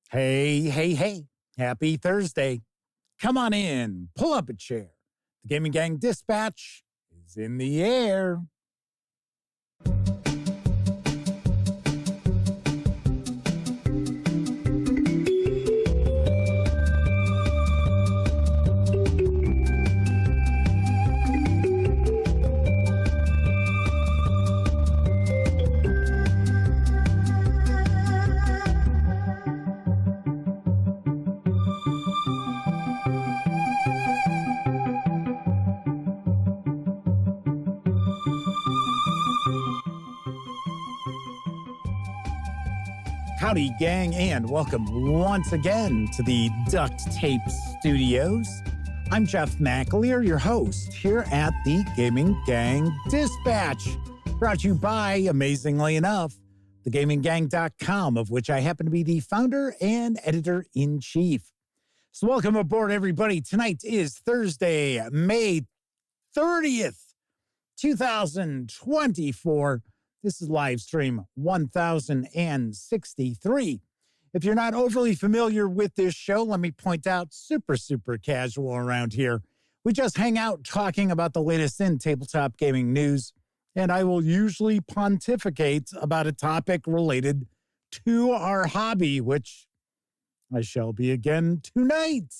Hey, hey, hey. Happy Thursday. Come on in. Pull up a chair. The Gaming Gang Dispatch is in the air. Howdy, gang, and welcome once again to the Duct Tape Studios. I'm Jeff McAleer, your host here at the Gaming Gang Dispatch, brought to you by, amazingly enough, thegaminggang.com, of which I happen to be the founder and editor-in-chief. So welcome aboard, everybody. Tonight is Thursday, May 30th, 2024. This is live stream 1063. If you're not overly familiar with this show, let me point out, super casual around here. We just hang out talking about the latest in tabletop gaming news, and I will usually pontificate about a topic related to our hobby, which I shall be again tonight.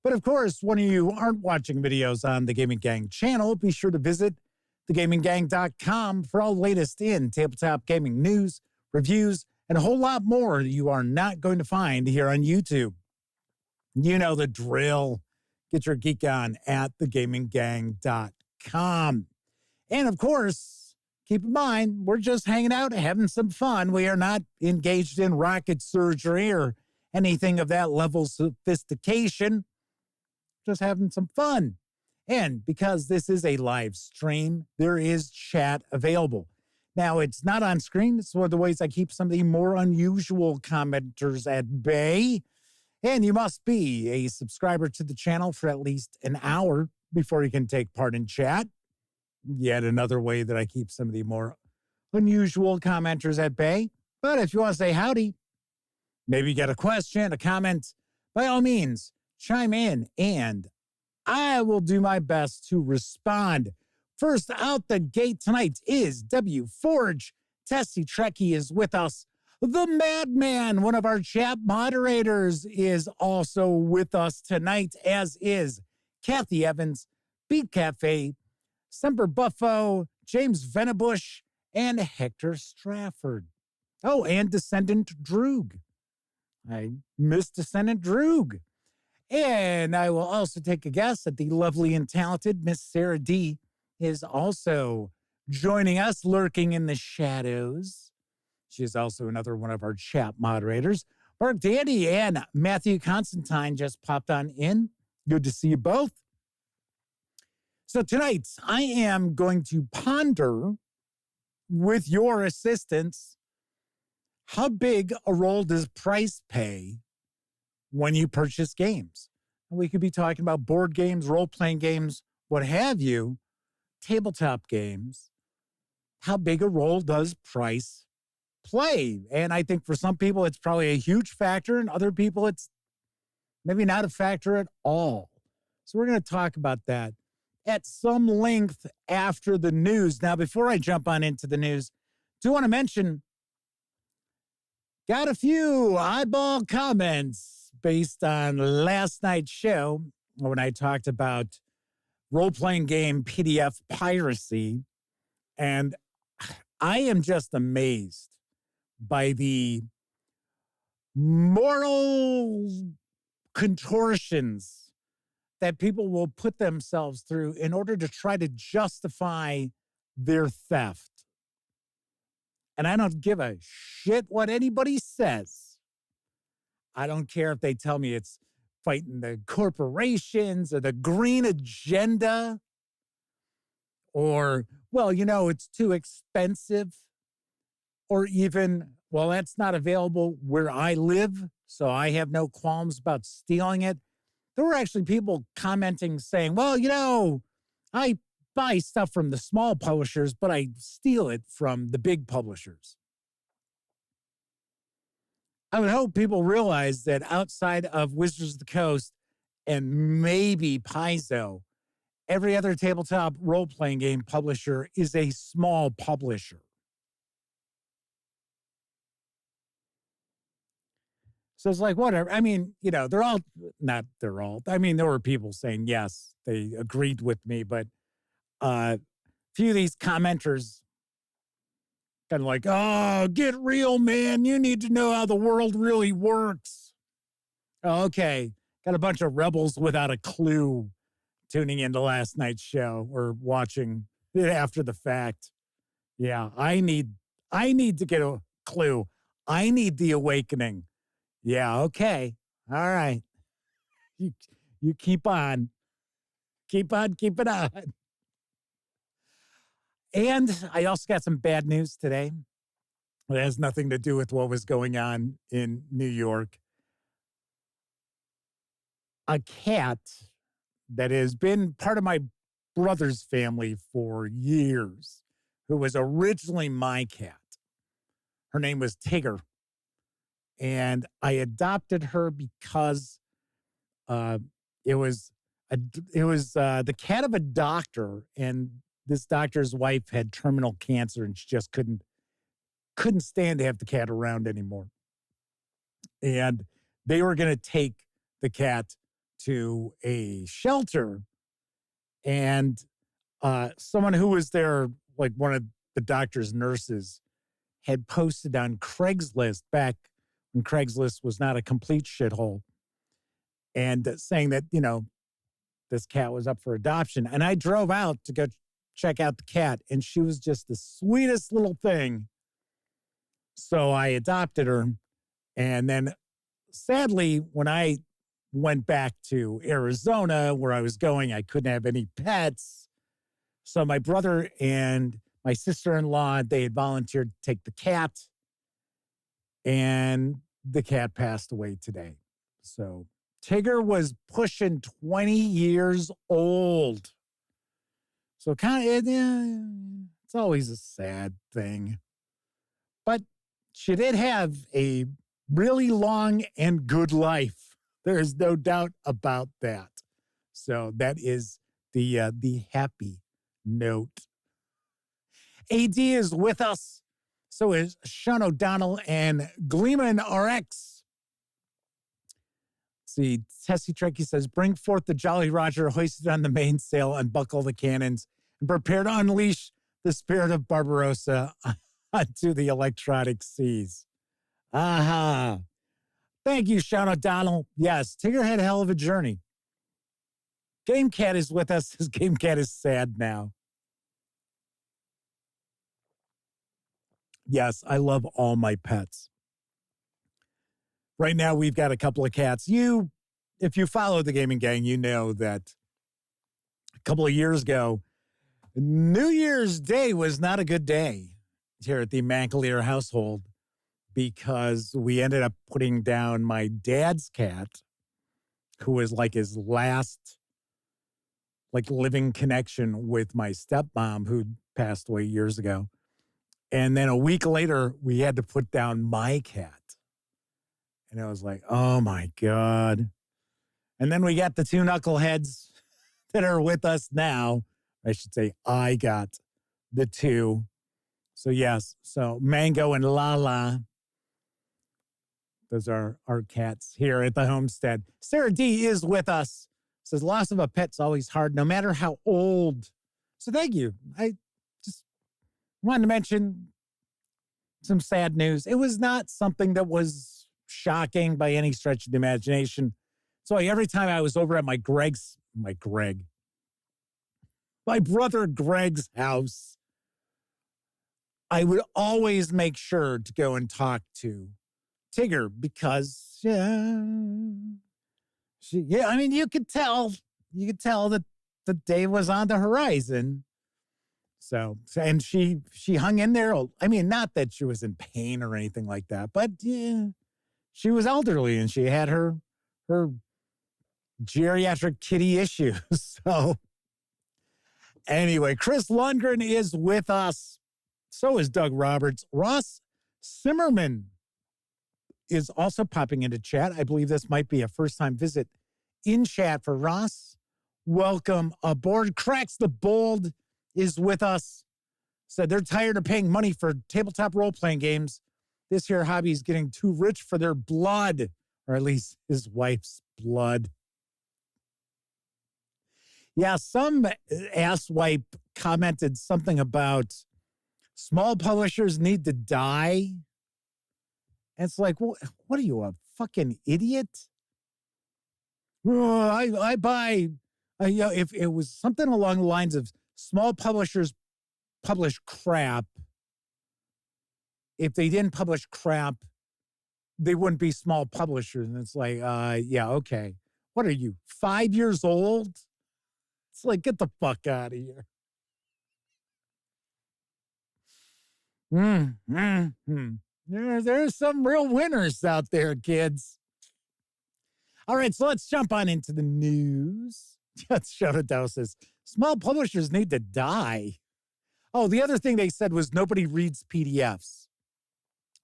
But of course, when you aren't watching videos on the Gaming Gang channel, be sure to visit thegaminggang.com for all the latest in tabletop gaming news, reviews, and a whole lot more that you are not going to find here on YouTube. You know the drill. Get your geek on at thegaminggang.com. And of course, keep in mind, we're just hanging out, having some fun. We are not engaged in rocket surgery or anything of that level of sophistication. Just having some fun. And because this is a live stream, there is chat available. Now, it's not on screen. It's one of the ways I keep some of the more unusual commenters at bay. And you must be a subscriber to the channel for at least an hour before you can take part in chat. Yet another way that I keep some of the more unusual commenters at bay. But if you want to say howdy, maybe you got a question, a comment, by all means, chime in and I will do my best to respond. First out the gate tonight is W. Forge. Tessie Trekkie is with us. The Madman, one of our chat moderators, is also with us tonight, as is Kathy Evans, Beat Cafe, Semper Buffo, James Venabush, and Hector Strafford. Oh, and Descendant Droog. I missed Descendant Droog. And I will also take a guess that the lovely and talented Miss Sarah D is also joining us, lurking in the shadows. She is also another one of our chat moderators. Mark Dandy and Matthew Constantine just popped on in. Good to see you both. So tonight, I am going to ponder, with your assistance, how big a role does price play when you purchase games? And we could be talking about board games, role-playing games, what have you, tabletop games. How big a role does price play? And I think for some people, it's probably a huge factor, and other people, it's maybe not a factor at all. So we're going to talk about that at some length after the news. Now, before I jump on into the news, do want to mention, got a few eyeball comments based on last night's show when I talked about role-playing game PDF piracy. And I am just amazed by the moral contortions that people will put themselves through in order to try to justify their theft. And I don't give a shit what anybody says. I don't care if they tell me it's fighting the corporations or the green agenda or, well, you know, it's too expensive, or even, well, that's not available where I live, so I have no qualms about stealing it. There were actually people commenting saying, well, you know, I buy stuff from the small publishers, but I steal it from the big publishers. I would hope people realize that outside of Wizards of the Coast and maybe Paizo, every other tabletop role-playing game publisher is a small publisher. So it's like, whatever. I mean, there were people saying, yes, they agreed with me, but a few of these commenters kind of like, oh, get real, man. You need to know how the world really works. Oh, okay. Got a bunch of rebels without a clue tuning into last night's show or watching it after the fact. Yeah, I need to get a clue. I need the awakening. Yeah, okay. All right. You keep on. Keep it on. And I also got some bad news today. It has nothing to do with what was going on in New York. A cat that has been part of my brother's family for years, who was originally my cat. Her name was Tigger. And I adopted her because it was the cat of a doctor, and this doctor's wife had terminal cancer, and she just couldn't stand to have the cat around anymore. And they were going to take the cat to a shelter, and someone who was there, like one of the doctor's nurses, had posted on Craigslist back when Craigslist was not a complete shithole, and saying that, this cat was up for adoption. And I drove out to go check out the cat, and she was just the sweetest little thing. So I adopted her. And then sadly, when I went back to Arizona where I was going, I couldn't have any pets. So my brother and my sister-in-law, they had volunteered to take the cat, and the cat passed away today. So Tigger was pushing 20 years old. So it's always a sad thing. But she did have a really long and good life. There is no doubt about that. So that is the happy note. AD is with us. So is Sean O'Donnell and Gleeman RX. See, Tessie Trekkie says, bring forth the Jolly Roger, hoist it on the mainsail, unbuckle the cannons, and prepare to unleash the spirit of Barbarossa onto the electronic seas. Aha. Thank you, Sean O'Donnell. Yes, Tigger had a hell of a journey. Game Cat is with us. His Game Cat is sad now. Yes, I love all my pets. Right now, we've got a couple of cats. If you follow the Gaming Gang, you know that a couple of years ago, New Year's Day was not a good day here at the McAleer household, because we ended up putting down my dad's cat, who was like his last living connection with my stepmom, who passed away years ago. And then a week later, we had to put down my cat. And I was like, oh my God. And then we got the two knuckleheads that are with us now. I should say I got the two. So yes, so Mango and Lala. Those are our cats here at the homestead. Sarah D is with us. Says, loss of a pet's always hard, no matter how old. So thank you. I just wanted to mention some sad news. It was not something that was shocking by any stretch of the imagination. So every time I was over at my brother Greg's house, I would always make sure to go and talk to Tigger, because you could tell that the day was on the horizon. So, and she hung in there. I mean, not that she was in pain or anything like that, but yeah, she was elderly and she had her geriatric kitty issues. So anyway, Chris Lundgren is with us. So is Doug Roberts. Ross Simmerman is also popping into chat. I believe this might be a first-time visit in chat for Ross. Welcome aboard. Cracks the Bold is with us. Said they're tired of paying money for tabletop role-playing games. This here hobby is getting too rich for their blood, or at least his wife's blood. Yeah, some asswipe commented something about small publishers need to die. And it's like, well, what are you, a fucking idiot? Oh, I buy, if it was something along the lines of small publishers publish crap. If they didn't publish crap, they wouldn't be small publishers. And it's like, yeah, okay. What are you, 5 years old? It's like, get the fuck out of here. There's some real winners out there, kids. All right, so let's jump on into the news. Shut it down. Says, small publishers need to die. Oh, the other thing they said was nobody reads PDFs.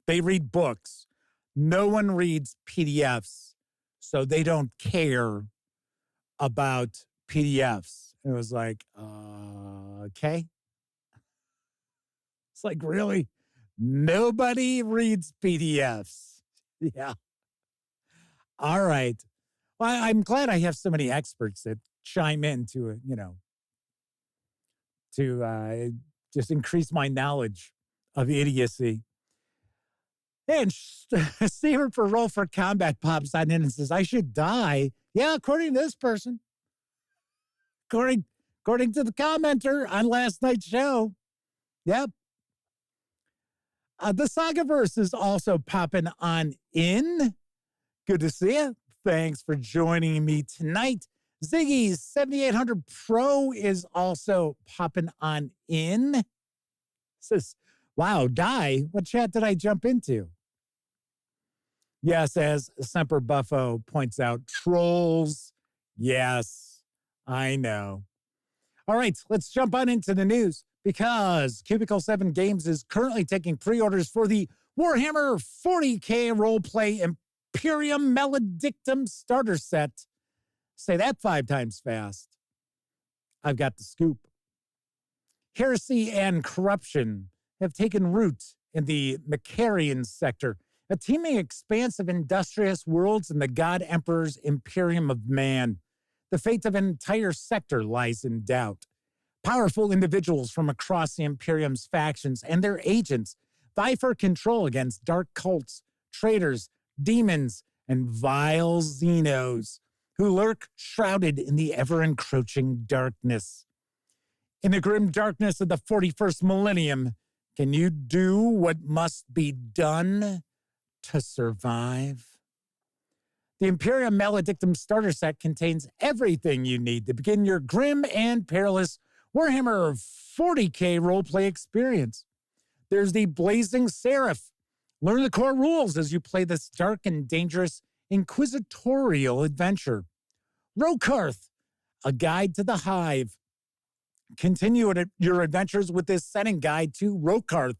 They read books. No one reads PDFs, so they don't care about PDFs. It was like, okay. It's like, really? Nobody reads PDFs. Yeah. All right. Well, I'm glad I have so many experts that chime in to, to just increase my knowledge of idiocy. And Steven for Roll for Combat pops on in and says, I should die. Yeah, according to this person. According to the commenter on last night's show. Yep. The Sagaverse is also popping on in. Good to see you. Thanks for joining me tonight. Ziggy's 7800 Pro is also popping on in. Says, wow, die. What chat did I jump into? Yes, as Semper Buffo points out, trolls. Yes, I know. All right, let's jump on into the news because Cubicle 7 Games is currently taking pre-orders for the Warhammer 40K roleplay Imperium Maledictum starter set. Say that 5 times fast. I've got the scoop. Heresy and corruption have taken root in the Macarian sector, a teeming expanse of industrious worlds in the God Emperor's Imperium of Man. The fate of an entire sector lies in doubt. Powerful individuals from across the Imperium's factions and their agents vie for control against dark cults, traitors, demons, and vile Xenos who lurk shrouded in the ever-encroaching darkness. In the grim darkness of the 41st millennium, can you do what must be done to survive? The Imperium Maledictum starter set contains everything you need to begin your grim and perilous Warhammer 40K roleplay experience. There's the Blazing Seraph. Learn the core rules as you play this dark and dangerous inquisitorial adventure. Rokarth, a guide to the Hive. Continue your adventures with this setting guide to Rokarth,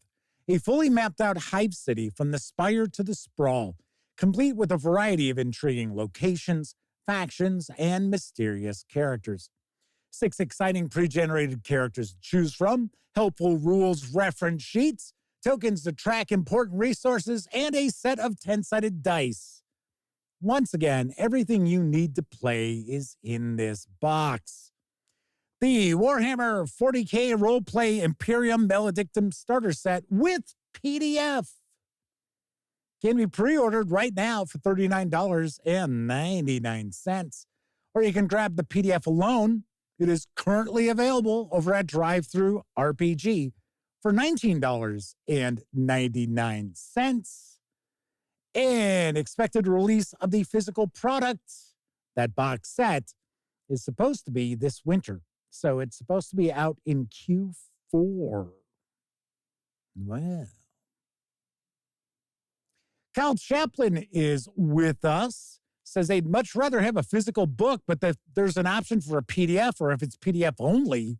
a fully mapped out hive city from the spire to the sprawl, complete with a variety of intriguing locations, factions, and mysterious characters. 6 exciting pre-generated characters to choose from, helpful rules reference sheets, tokens to track important resources, and a set of 10-sided dice. Once again, everything you need to play is in this box. The Warhammer 40K Roleplay Imperium Maledictum Starter Set with PDF can be pre-ordered right now for $39.99. Or you can grab the PDF alone. It is currently available over at Drive-Thru RPG for $19.99. And expected release of the physical product, that box set, is supposed to be this winter. So it's supposed to be out in Q4. Wow. Kyle Chaplin is with us. Says they'd much rather have a physical book, but there's an option for a PDF, or if it's PDF only,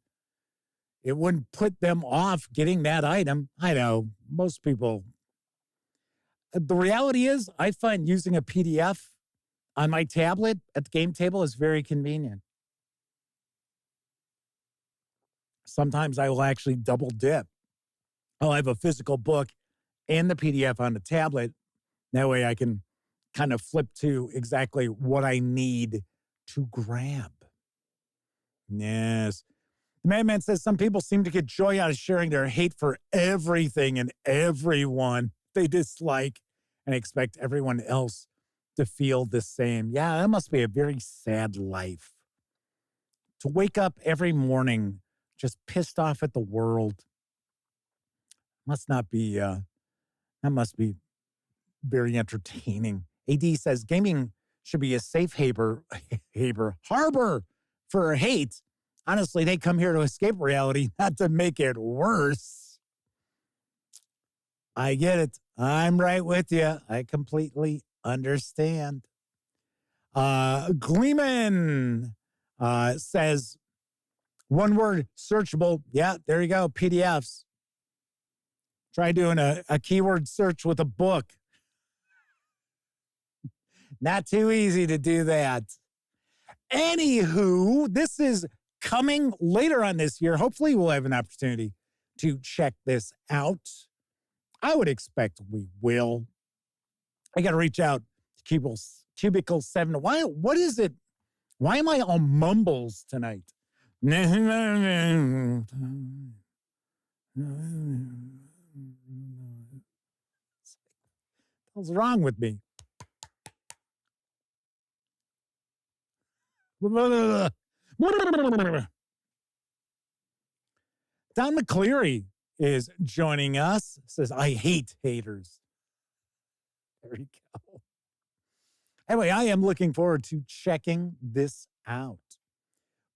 it wouldn't put them off getting that item. I know, most people. The reality is, I find using a PDF on my tablet at the game table is very convenient. Sometimes I will actually double dip. I'll have a physical book and the PDF on the tablet. That way I can kind of flip to exactly what I need to grab. Yes. The Madman says some people seem to get joy out of sharing their hate for everything and everyone they dislike and expect everyone else to feel the same. Yeah, that must be a very sad life. To wake up every morning just pissed off at the world must not be, that must be very entertaining. AD says gaming should be a safe harbor for hate. Honestly, they come here to escape reality, not to make it worse. I get it. I'm right with you. I completely understand. Gleeman says, one word, searchable. Yeah, there you go, PDFs. Try doing a keyword search with a book. Not too easy to do that. Anywho, this is coming later on this year. Hopefully we'll have an opportunity to check this out. I would expect we will. I got to reach out to Cubicle 7. What is it? Why am I on mumbles tonight? What's wrong with me? Don McCleary is joining us. Says, I hate haters. There you go. Anyway, I am looking forward to checking this out.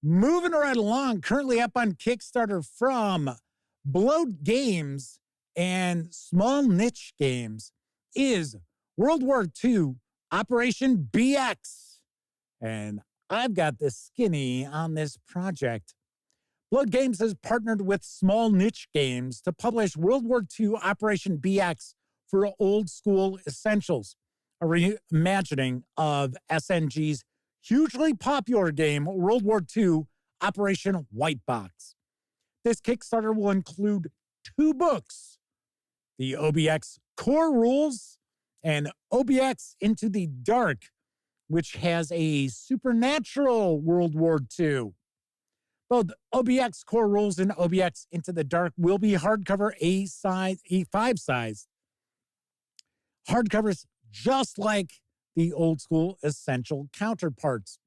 Moving right along, currently up on Kickstarter from Bloat Games and Small Niche Games is World War II Operation BX. And I've got the skinny on this project. Bloat Games has partnered with Small Niche Games to publish World War II Operation BX for Old School Essentials, a reimagining of SNG's hugely popular game, World War II Operation White Box. This Kickstarter will include 2 books, the OBX Core Rules and OBX Into the Dark, which has a supernatural World War II. Both OBX Core Rules and OBX Into the Dark will be hardcover A5 size. Hardcovers just like the old school essential counterparts.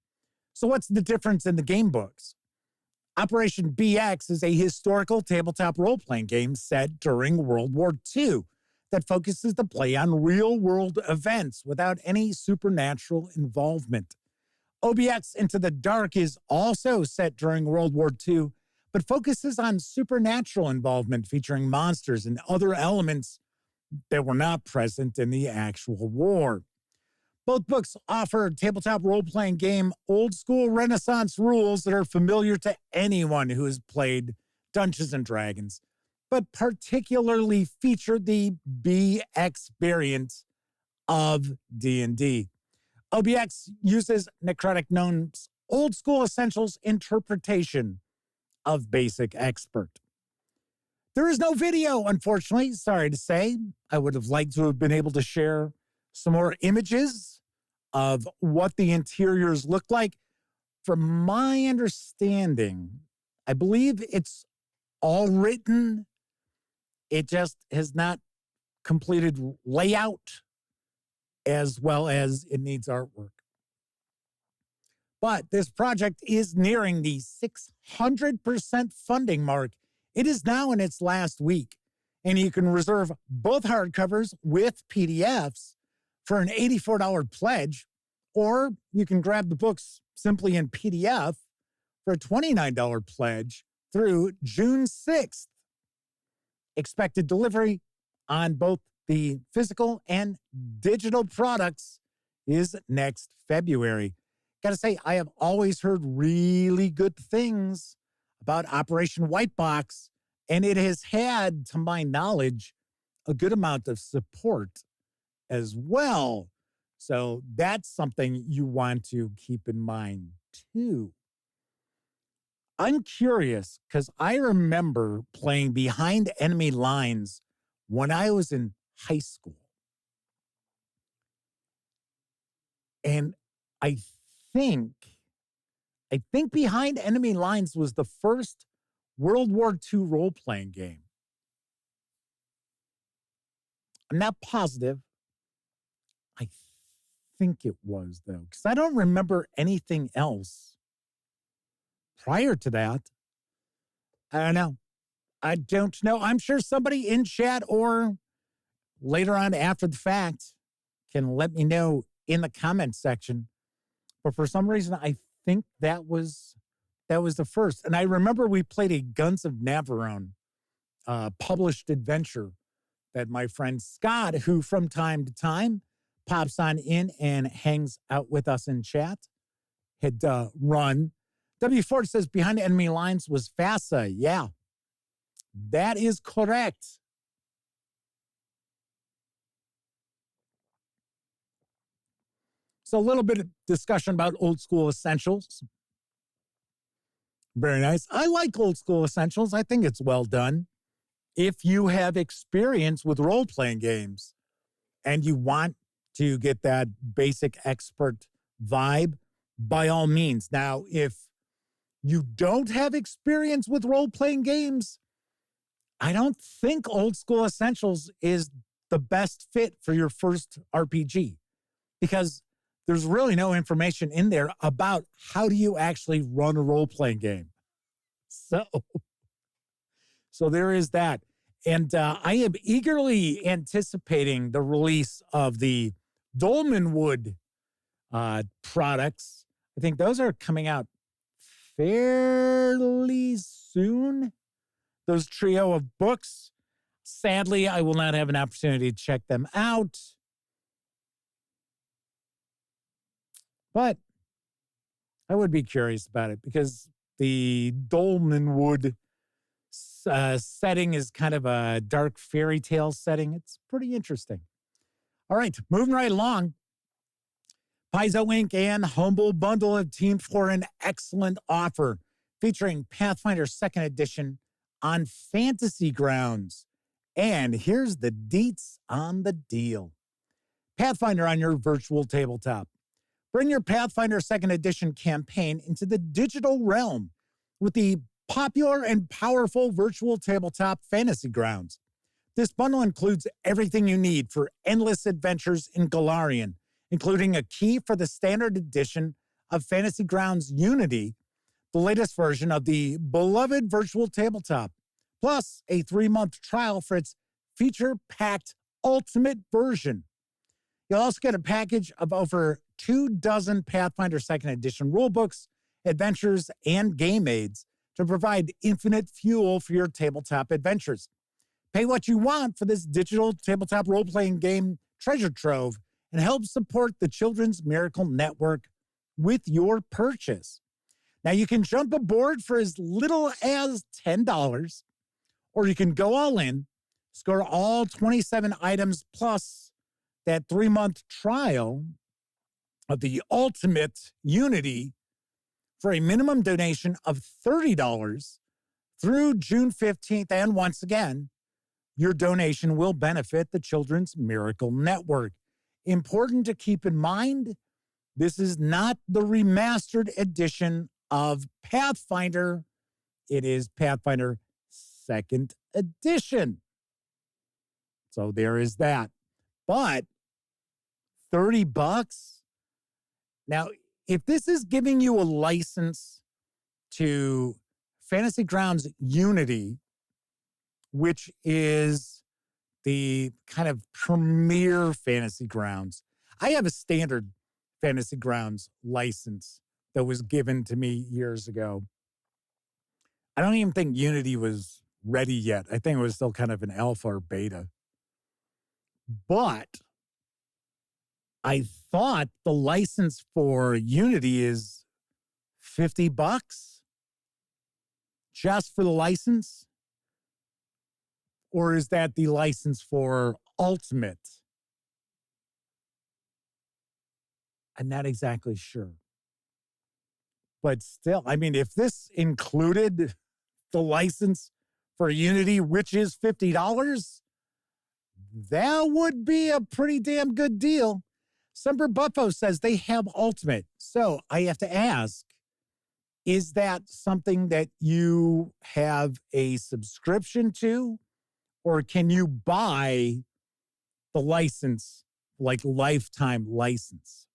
So what's the difference in the game books? Operation BX is a historical tabletop role-playing game set during World War II that focuses the play on real-world events without any supernatural involvement. OBX Into the Dark is also set during World War II, but focuses on supernatural involvement featuring monsters and other elements that were not present in the actual war. Both books offer tabletop role-playing game old-school Renaissance rules that are familiar to anyone who has played Dungeons & Dragons, but particularly feature the BX variant of D&D. OBX uses Necrotic Gnome's old-school essentials interpretation of Basic Expert. There is no video, unfortunately, sorry to say. I would have liked to have been able to share some more images of what the interiors look like. From my understanding, I believe it's all written. It just has not completed layout as well as it needs artwork. But this project is nearing the 600% funding mark. It is now in its last week, and you can reserve both hardcovers with PDFs for an $84 pledge, or you can grab the books simply in PDF for a $29 pledge through June 6th. Expected delivery on both the physical and digital products is next February. Got to say, I have always heard really good things about Operation White Box, and it has had, to my knowledge, a good amount of support as well. So that's something you want to keep in mind too. I'm curious because I remember playing behind enemy lines when I was in high school. And I think Behind Enemy Lines was the first World War II role-playing game. I'm not positive. I think it was, though, because I don't remember anything else prior to that. I don't know. I'm sure somebody in chat or later on after the fact can let me know in the comment section. But for some reason, I think that was the first. And I remember we played a Guns of Navarone published adventure that my friend Scott, who from time to time pops on in and hangs out with us in chat, had run. W4 says Behind Enemy Lines was FASA. Yeah, that is correct. So a little bit of discussion about old school essentials. Very nice. I like old school essentials. I think it's well done. If you have experience with role-playing games and you want to get that basic expert vibe, by all means. Now, if you don't have experience with role-playing games, I don't think Old School Essentials is the best fit for your first RPG because there's really no information in there about how do you actually run a role-playing game. So there is that. And I am eagerly anticipating the release of the Dolmenwood products. I think those are coming out fairly soon. Those trio of books. Sadly, I will not have an opportunity to check them out. But I would be curious about it because the Dolmenwood setting is kind of a dark fairy tale setting. It's pretty interesting. All right, moving right along. Paizo Inc. and Humble Bundle have teamed for an excellent offer featuring Pathfinder 2nd Edition on Fantasy Grounds. And here's the deets on the deal. Pathfinder on your virtual tabletop. Bring your Pathfinder 2nd Edition campaign into the digital realm with the popular and powerful virtual tabletop Fantasy Grounds. This bundle includes everything you need for endless adventures in Golarion, including a key for the standard edition of Fantasy Grounds Unity, the latest version of the beloved virtual tabletop, plus a 3-month trial for its feature-packed ultimate version. You'll also get a package of over 24 Pathfinder 2nd Edition rulebooks, adventures, and game aids to provide infinite fuel for your tabletop adventures. Pay what you want for this digital tabletop role-playing game treasure trove and help support the Children's Miracle Network with your purchase. Now, you can jump aboard for as little as $10, or you can go all in, score all 27 items plus that 3-month trial of the Ultimate Unity for a minimum donation of $30 through June 15th. And once again, your donation will benefit the Children's Miracle Network. Important to keep in mind, this is not the remastered edition of Pathfinder. It is Pathfinder 2nd Edition. So there is that. But $30? Now, if this is giving you a license to Fantasy Grounds Unity, which is the kind of premier Fantasy Grounds, I have a standard Fantasy Grounds license that was given to me years ago. I don't even think Unity was ready yet. I think it was still kind of an alpha or beta. But I thought the license for Unity is $50 just for the license? Or is that the license for Ultimate? I'm not exactly sure. But still, I mean, if this included the license for Unity, which is $50, that would be a pretty damn good deal. Semper Buffo says they have Ultimate. So I have to ask, is that something that you have a subscription to? Or can you buy the license, like lifetime license?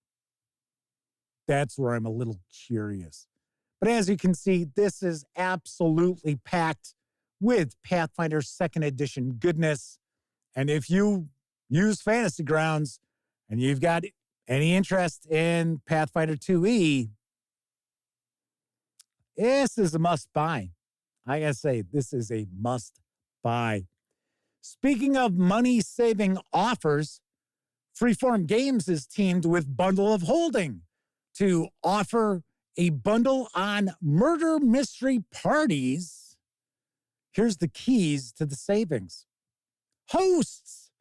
That's where I'm a little curious. But as you can see, this is absolutely packed with Pathfinder 2nd Edition goodness. And if you use Fantasy Grounds and you've got any interest in Pathfinder 2E, this is a must-buy. I gotta say, this is a must-buy. Speaking of money-saving offers, Freeform Games is teamed with Bundle of Holding to offer a bundle on murder mystery parties. Here's the keys to the savings. Hosts.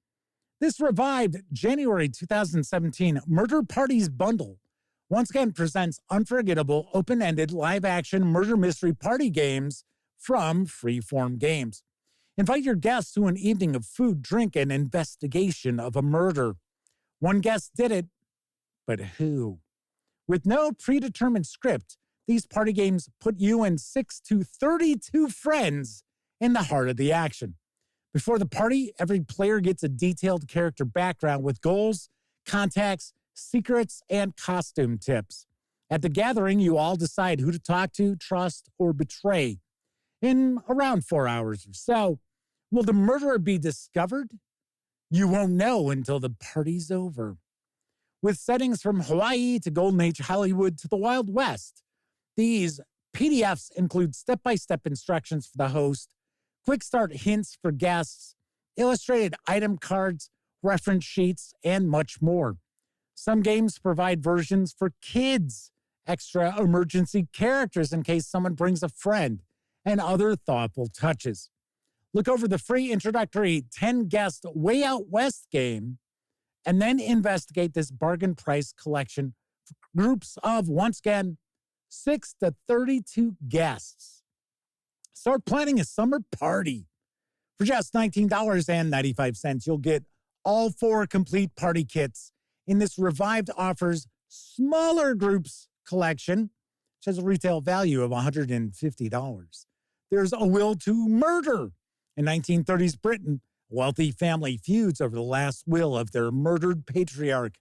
This revived January 2017 Murder Parties Bundle once again presents unforgettable, open-ended, live-action murder mystery party games from Freeform Games. Invite your guests to an evening of food, drink, and investigation of a murder. One guest did it, but who? With no predetermined script, these party games put you and 6 to 32 friends in the heart of the action. Before the party, every player gets a detailed character background with goals, contacts, secrets, and costume tips. At the gathering, you all decide who to talk to, trust, or betray. In around 4 hours or so, will the murderer be discovered? You won't know until the party's over. With settings from Hawaii to Golden Age Hollywood to the Wild West, these PDFs include step-by-step instructions for the host, quick start hints for guests, illustrated item cards, reference sheets, and much more. Some games provide versions for kids, extra emergency characters in case someone brings a friend, and other thoughtful touches. Look over the free introductory 10-guest Way Out West game, and then investigate this bargain price collection for groups of, once again, 6 to 32 guests. Start planning a summer party. For just $19.95, you'll get all 4 complete party kits in this revived offers smaller groups collection, which has a retail value of $150. There's A Will to Murder. In 1930s Britain, wealthy family feuds over the last will of their murdered patriarch.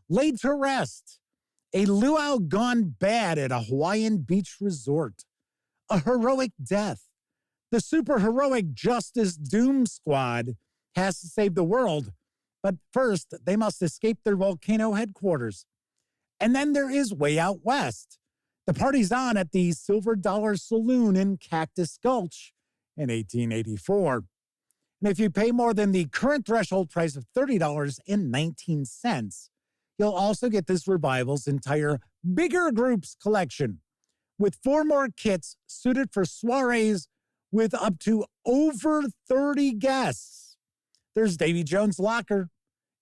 Laid to Rest, a luau gone bad at a Hawaiian beach resort. A Heroic Death. The superheroic Justice Doom Squad has to save the world, but first they must escape their volcano headquarters. And then there is Way Out West. The party's on at the Silver Dollar Saloon in Cactus Gulch in 1884. And if you pay more than the current threshold price of $30.19, you'll also get this revival's entire Bigger Groups collection with 4 more kits suited for soirees with up to over 30 guests. There's Davy Jones' Locker.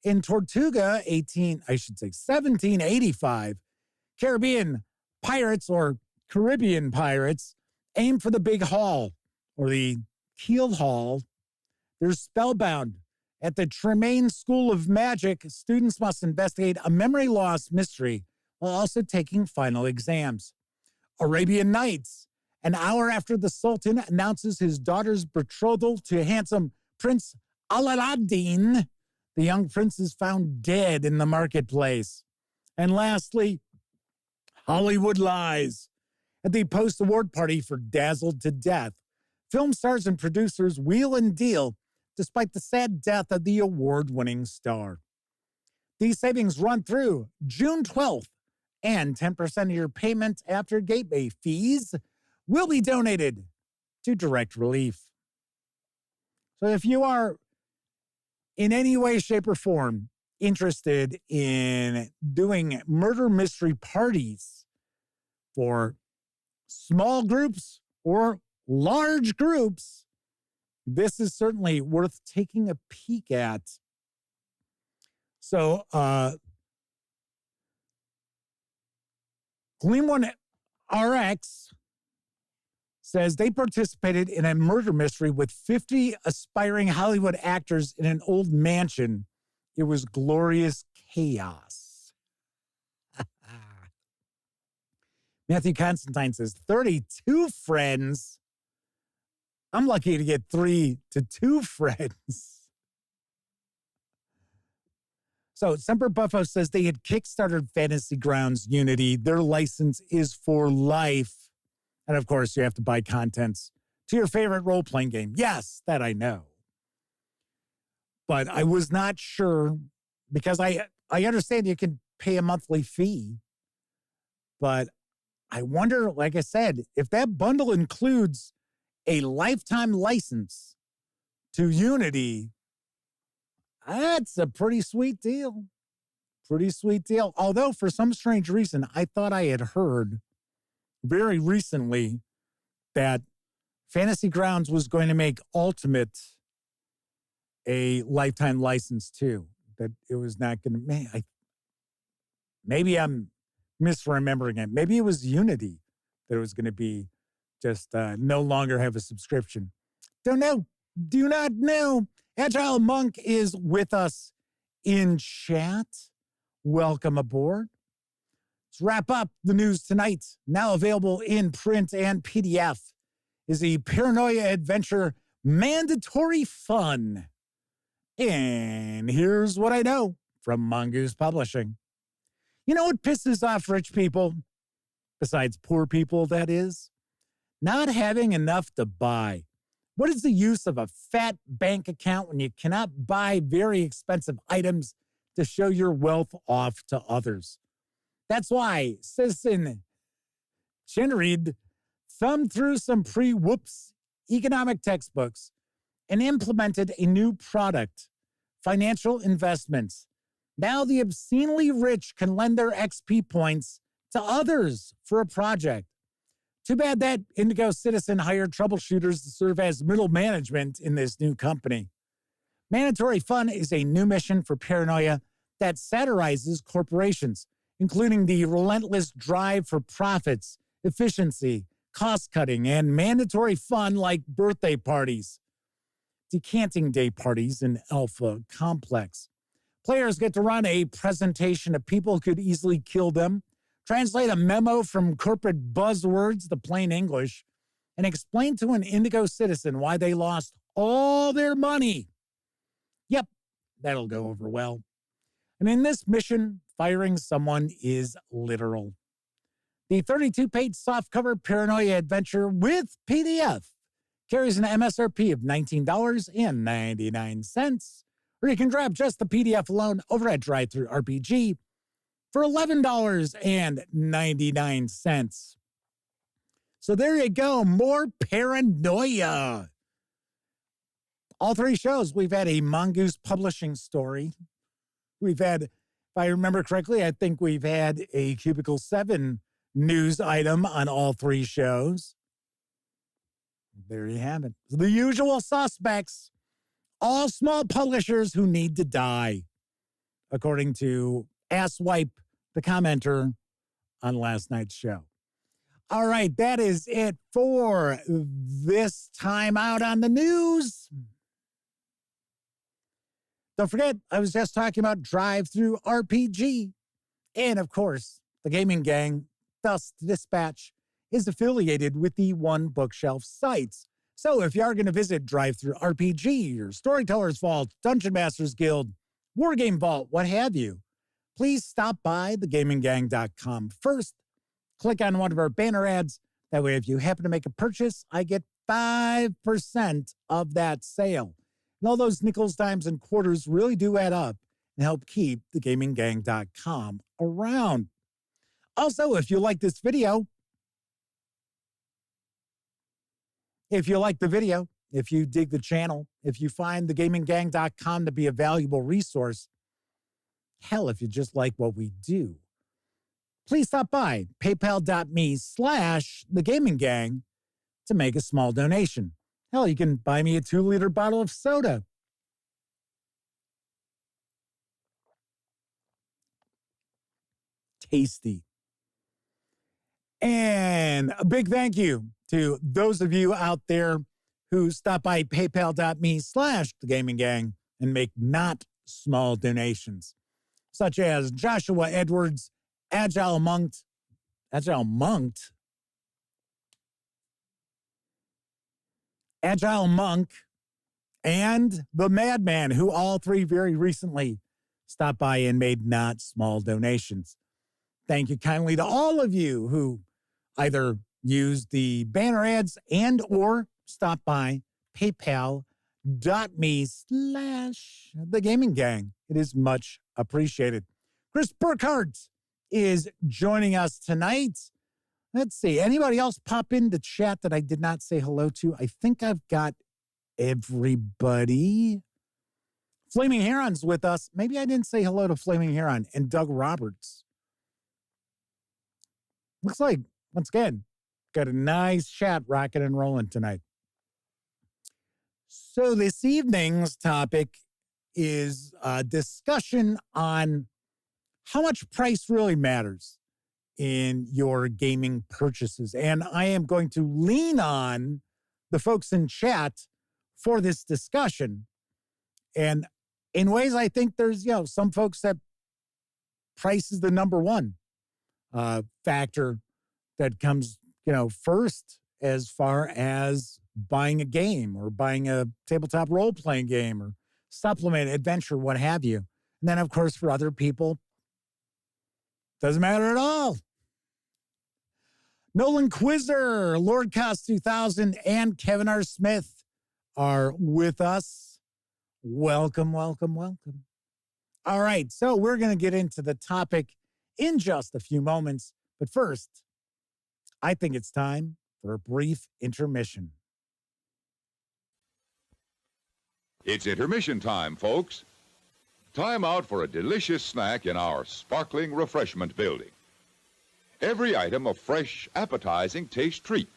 In Tortuga, 1785, Caribbean pirates or Caribbean pirates aim for the Big Hall or the Keel Hall. There's Spellbound. At the Tremaine School of Magic, students must investigate a memory loss mystery while also taking final exams. Arabian Nights. An hour after the Sultan announces his daughter's betrothal to handsome Prince Aladdin, the young prince is found dead in the marketplace. And lastly, Hollywood Lies. At the post-award party for Dazzled to Death, film stars and producers wheel and deal despite the sad death of the award-winning star. These savings run through June 12th, and 10% of your payment after gateway fees will be donated to Direct Relief. So if you are in any way, shape, or form interested in doing murder mystery parties for small groups or large groups, this is certainly worth taking a peek at. So Gleam One RX says they participated in a murder mystery with 50 aspiring Hollywood actors in an old mansion. It was glorious chaos. Matthew Constantine says 32 friends. I'm lucky to get 3 to 2 friends. So Semper Buffo says they had kickstarted Fantasy Grounds Unity. Their license is for life. And of course, you have to buy contents to your favorite role-playing game. Yes, that I know. But I was not sure because I understand you can pay a monthly fee. But I wonder, like I said, if that bundle includes a lifetime license to Unity, that's a pretty sweet deal. Pretty sweet deal. Although for some strange reason, I thought I had heard very recently that Fantasy Grounds was going to make Ultimate a lifetime license too. That it was not going to. Maybe I'm misremembering it. Maybe it was Unity that it was going to be just no longer have a subscription. Don't know. Do not know. Agile Monk is with us in chat. Welcome aboard. Let's wrap up the news tonight. Now available in print and PDF is the Paranoia Adventure Mandatory Fun. And here's what I know from Mongoose Publishing. You know what pisses off rich people? Besides poor people, that is? Not having enough to buy. What is the use of a fat bank account when you cannot buy very expensive items to show your wealth off to others? That's why Citizen Chinrid thumbed through some pre-whoops economic textbooks and implemented a new product, financial investments. Now the obscenely rich can lend their XP points to others for a project. Too bad that Indigo Citizen hired troubleshooters to serve as middle management in this new company. Mandatory Fun is a new mission for Paranoia that satirizes corporations, including the relentless drive for profits, efficiency, cost-cutting, and mandatory fun like birthday parties, decanting day parties in Alpha Complex. Players get to run a presentation of people who could easily kill them, translate a memo from corporate buzzwords to plain English, and explain to an Indigo Citizen why they lost all their money. Yep, that'll go over well. And in this mission, firing someone is literal. The 32-page softcover Paranoia Adventure with PDF carries an MSRP of $19.99, or you can grab just the PDF alone over at Drive-Thru RPG for $11.99. So there you go, more paranoia. All 3 shows, we've had a Mongoose Publishing story. We've had, if I remember correctly, I think we've had a Cubicle 7 news item on all 3 shows. There you have it. The usual suspects, all small publishers who need to die, according to Asswipe, the commenter on last night's show. All right, that is it for this time out on the news. Don't forget, I was just talking about Drive-Thru RPG. And of course, the gaming gang, Dust Dispatch, is affiliated with the One Bookshelf sites. So if you are going to visit Drive-Thru RPG or Storyteller's Vault, Dungeon Masters Guild, Wargame Vault, what have you, please stop by thegaminggang.com first. Click on one of our banner ads. That way, if you happen to make a purchase, I get 5% of that sale. And all those nickels, dimes, and quarters really do add up and help keep thegaminggang.com around. Also, if you like this video, if you like the video, if you dig the channel, if you find thegaminggang.com to be a valuable resource, hell, if you just like what we do, please stop by paypal.me/thegaminggang to make a small donation. Hell, you can buy me a 2-liter bottle of soda. Tasty. And a big thank you to those of you out there who stop by paypal.me/thegaminggang and make not small donations, such as Joshua Edwards, Agile Monk, and the Madman, who all three very recently stopped by and made not small donations. Thank you kindly to all of you who either used the banner ads and or stopped by paypal.me/thegaminggang. It is much appreciated. Chris Burkhardt is joining us tonight. Let's see. Anybody else pop into chat that I did not say hello to? I think I've got everybody. Flaming Heron's with us. Maybe I didn't say hello to Flaming Heron and Doug Roberts. Looks like, once again, got a nice chat rocking and rolling tonight. So this evening's topic is a discussion on how much price really matters in your gaming purchases. And I am going to lean on the folks in chat for this discussion. And in ways, I think there's, some folks that price is the number one factor that comes, first as far as buying a game or buying a tabletop role-playing game or supplement, adventure, what have you. And then, of course, for other people, doesn't matter at all. Nolan Quizzer, Lord Cost 2000, and Kevin R. Smith are with us. Welcome, welcome, welcome. All right, so we're going to get into the topic in just a few moments. But first, I think it's time for a brief intermission. It's intermission time, folks. Time out for a delicious snack in our sparkling refreshment building. Every item a fresh, appetizing taste treat.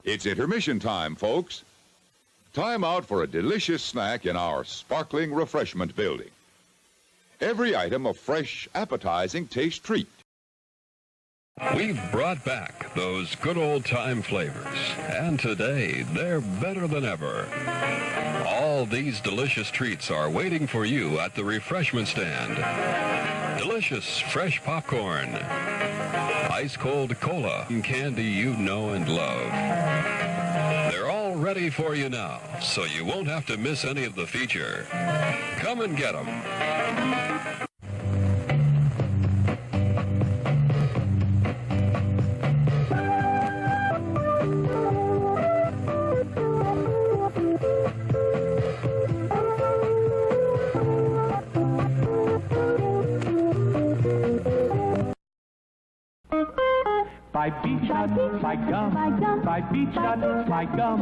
It's intermission time, folks. Time out for a delicious snack in our sparkling refreshment building. Every item a fresh, appetizing taste treat. We've brought back those good old-time flavors, and today they're better than ever. All these delicious treats are waiting for you at the refreshment stand. Delicious fresh popcorn, ice-cold cola, and candy you know and love. They're all ready for you now, so you won't have to miss any of the feature. Come and get them. By beech nut, by gum, by beech nut, by gum.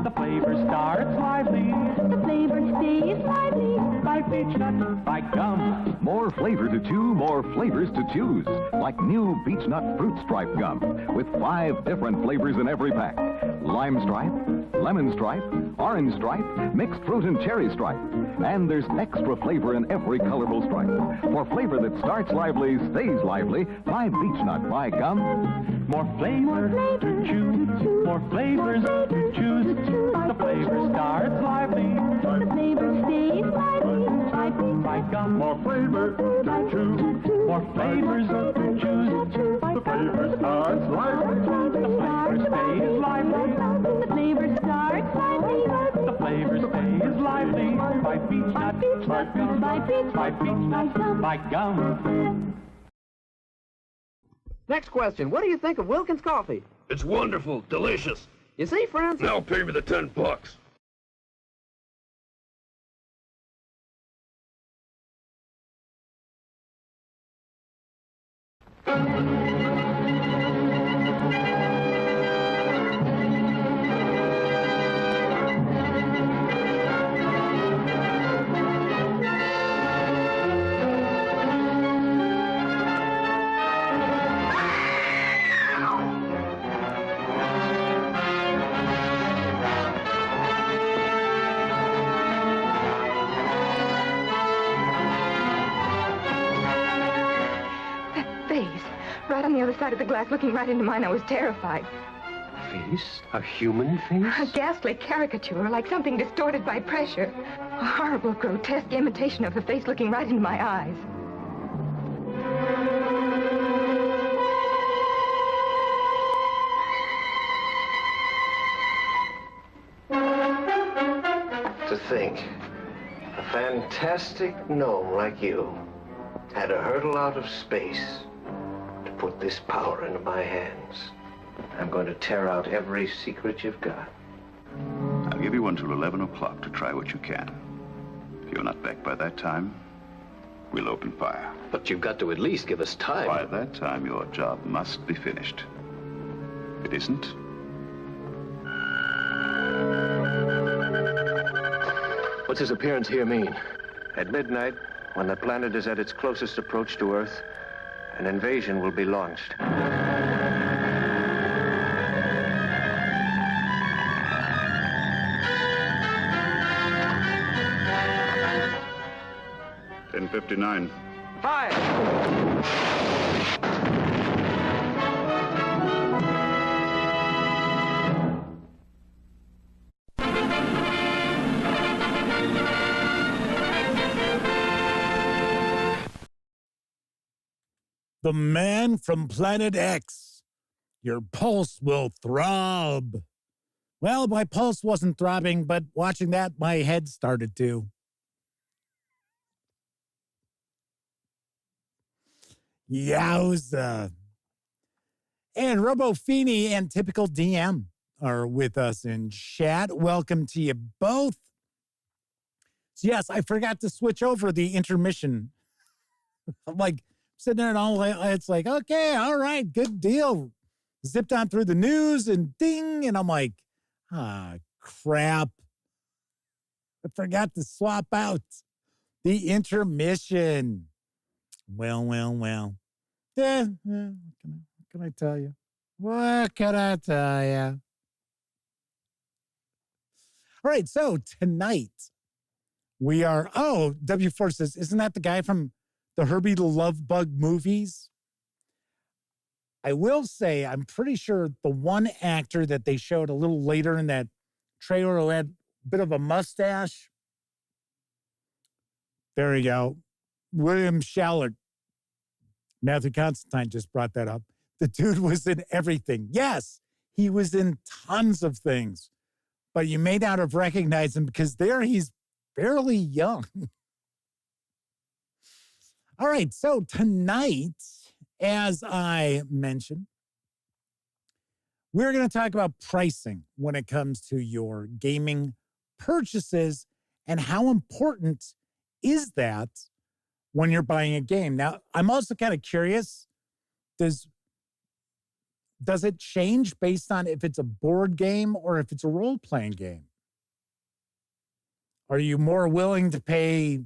The flavor starts lively, the flavor stays lively. By beech nut, by gum. More flavor to chew, more flavors to choose. Like new beech nut fruit stripe gum with 5 different flavors in every pack. Lime stripe, lemon stripe, orange stripe, mixed fruit and cherry stripe. And there's extra flavor in every colorful stripe. For flavor that starts lively, stays lively, by beech nut, by gum. More flavor to choose, more flavors to choose. The flavor starts lively, the flavor stays lively. By gum. More more flavor to choose. More flavors to choose. The flavor starts lively. The flavor stays lively. The flavor starts lively. The flavor stays lively. By beech nut, by gum, by beech nut, by gum. Next question. What do you think of Wilkins coffee? It's wonderful, delicious. You see, friends? Now pay me the $10. Right on the other side of the glass, looking right into mine, I was terrified. Face? A human face? A ghastly caricature, like something distorted by pressure. A horrible, grotesque imitation of the face looking right into my eyes. To think, a fantastic gnome like you had to hurtle out of space to put this power into my hands. I'm going to tear out every secret you've got. I'll give you until 11 o'clock to try what you can. If you're not back by that time, we'll open fire. But you've got to at least give us time. By that time, your job must be finished. If it isn't, what's his appearance here mean? At midnight, when the planet is at its closest approach to Earth, an invasion will be launched. $10:59. Fire! The man from Planet X. Your pulse will throb. Well, my pulse wasn't throbbing, but watching that, my head started to. Yowza. And Robo Feeney and Typical DM are with us in chat. Welcome to you both. So yes, I forgot to switch over the intermission. I'm like sitting there and all, it's like, okay, all right, good deal. Zipped on through the news and ding. And I'm like, crap. I forgot to swap out the intermission. Well. Yeah, what can I tell you? What can I tell you? All right, so tonight we are, W4 says, isn't that the guy from the Herbie the Love Bug movies? I will say, I'm pretty sure the one actor that they showed a little later in that trailer who had a bit of a mustache. There you go. William Shallard. Matthew Constantine just brought that up. The dude was in everything. Yes, he was in tons of things, but you may not have recognized him because there he's fairly young. All right, so tonight, as I mentioned, we're going to talk about pricing when it comes to your gaming purchases and how important is that when you're buying a game. Now, I'm also kind of curious, does it change based on if it's a board game or if it's a role-playing game? Are you more willing to pay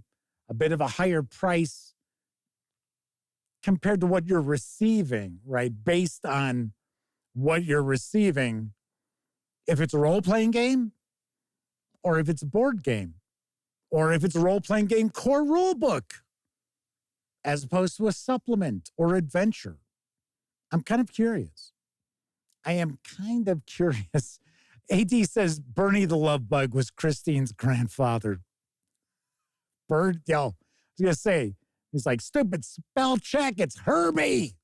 a bit of a higher price compared to what you're receiving, right? Based on what you're receiving, if it's a role-playing game or if it's a board game or if it's a role-playing game core rule book, as opposed to a supplement or adventure. I'm kind of curious. I am kind of curious. AD says Bernie the Love Bug was Christine's grandfather. going to say, he's like, stupid spell check. It's Herbie.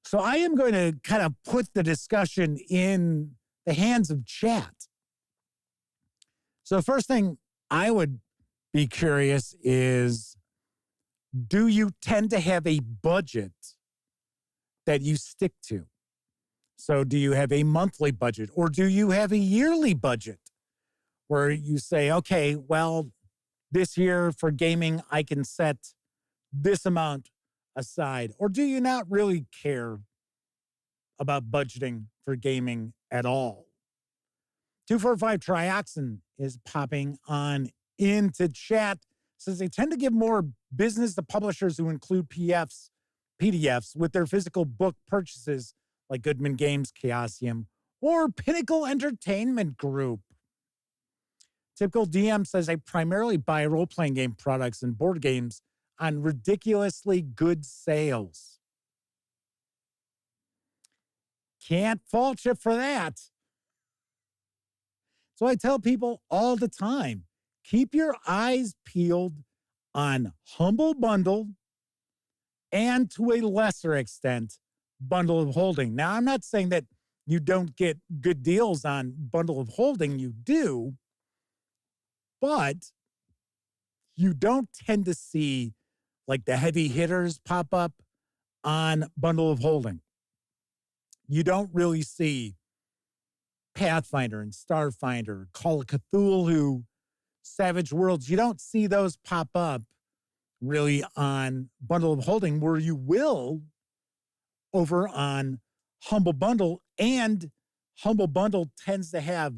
So I am going to kind of put the discussion in the hands of chat. So the first thing I would be curious is, do you tend to have a budget that you stick to? So do you have a monthly budget, or do you have a yearly budget where you say, okay, well, this year for gaming, I can set this amount aside? Or do you not really care about budgeting for gaming at all? 245 Trioxin is popping on into chat. Says they tend to give more business to publishers who include PDFs with their physical book purchases, like Goodman Games, Chaosium, or Pinnacle Entertainment Group. Typical DM says I primarily buy role-playing game products and board games on ridiculously good sales. Can't fault you for that. So I tell people all the time, keep your eyes peeled on Humble Bundle and, to a lesser extent, Bundle of Holding. Now, I'm not saying that you don't get good deals on Bundle of Holding. You do. But you don't tend to see like the heavy hitters pop up on Bundle of Holding. You don't really see Pathfinder and Starfinder, Call of Cthulhu, Savage Worlds. You don't see those pop up really on Bundle of Holding, where you will over on Humble Bundle. And Humble Bundle tends to have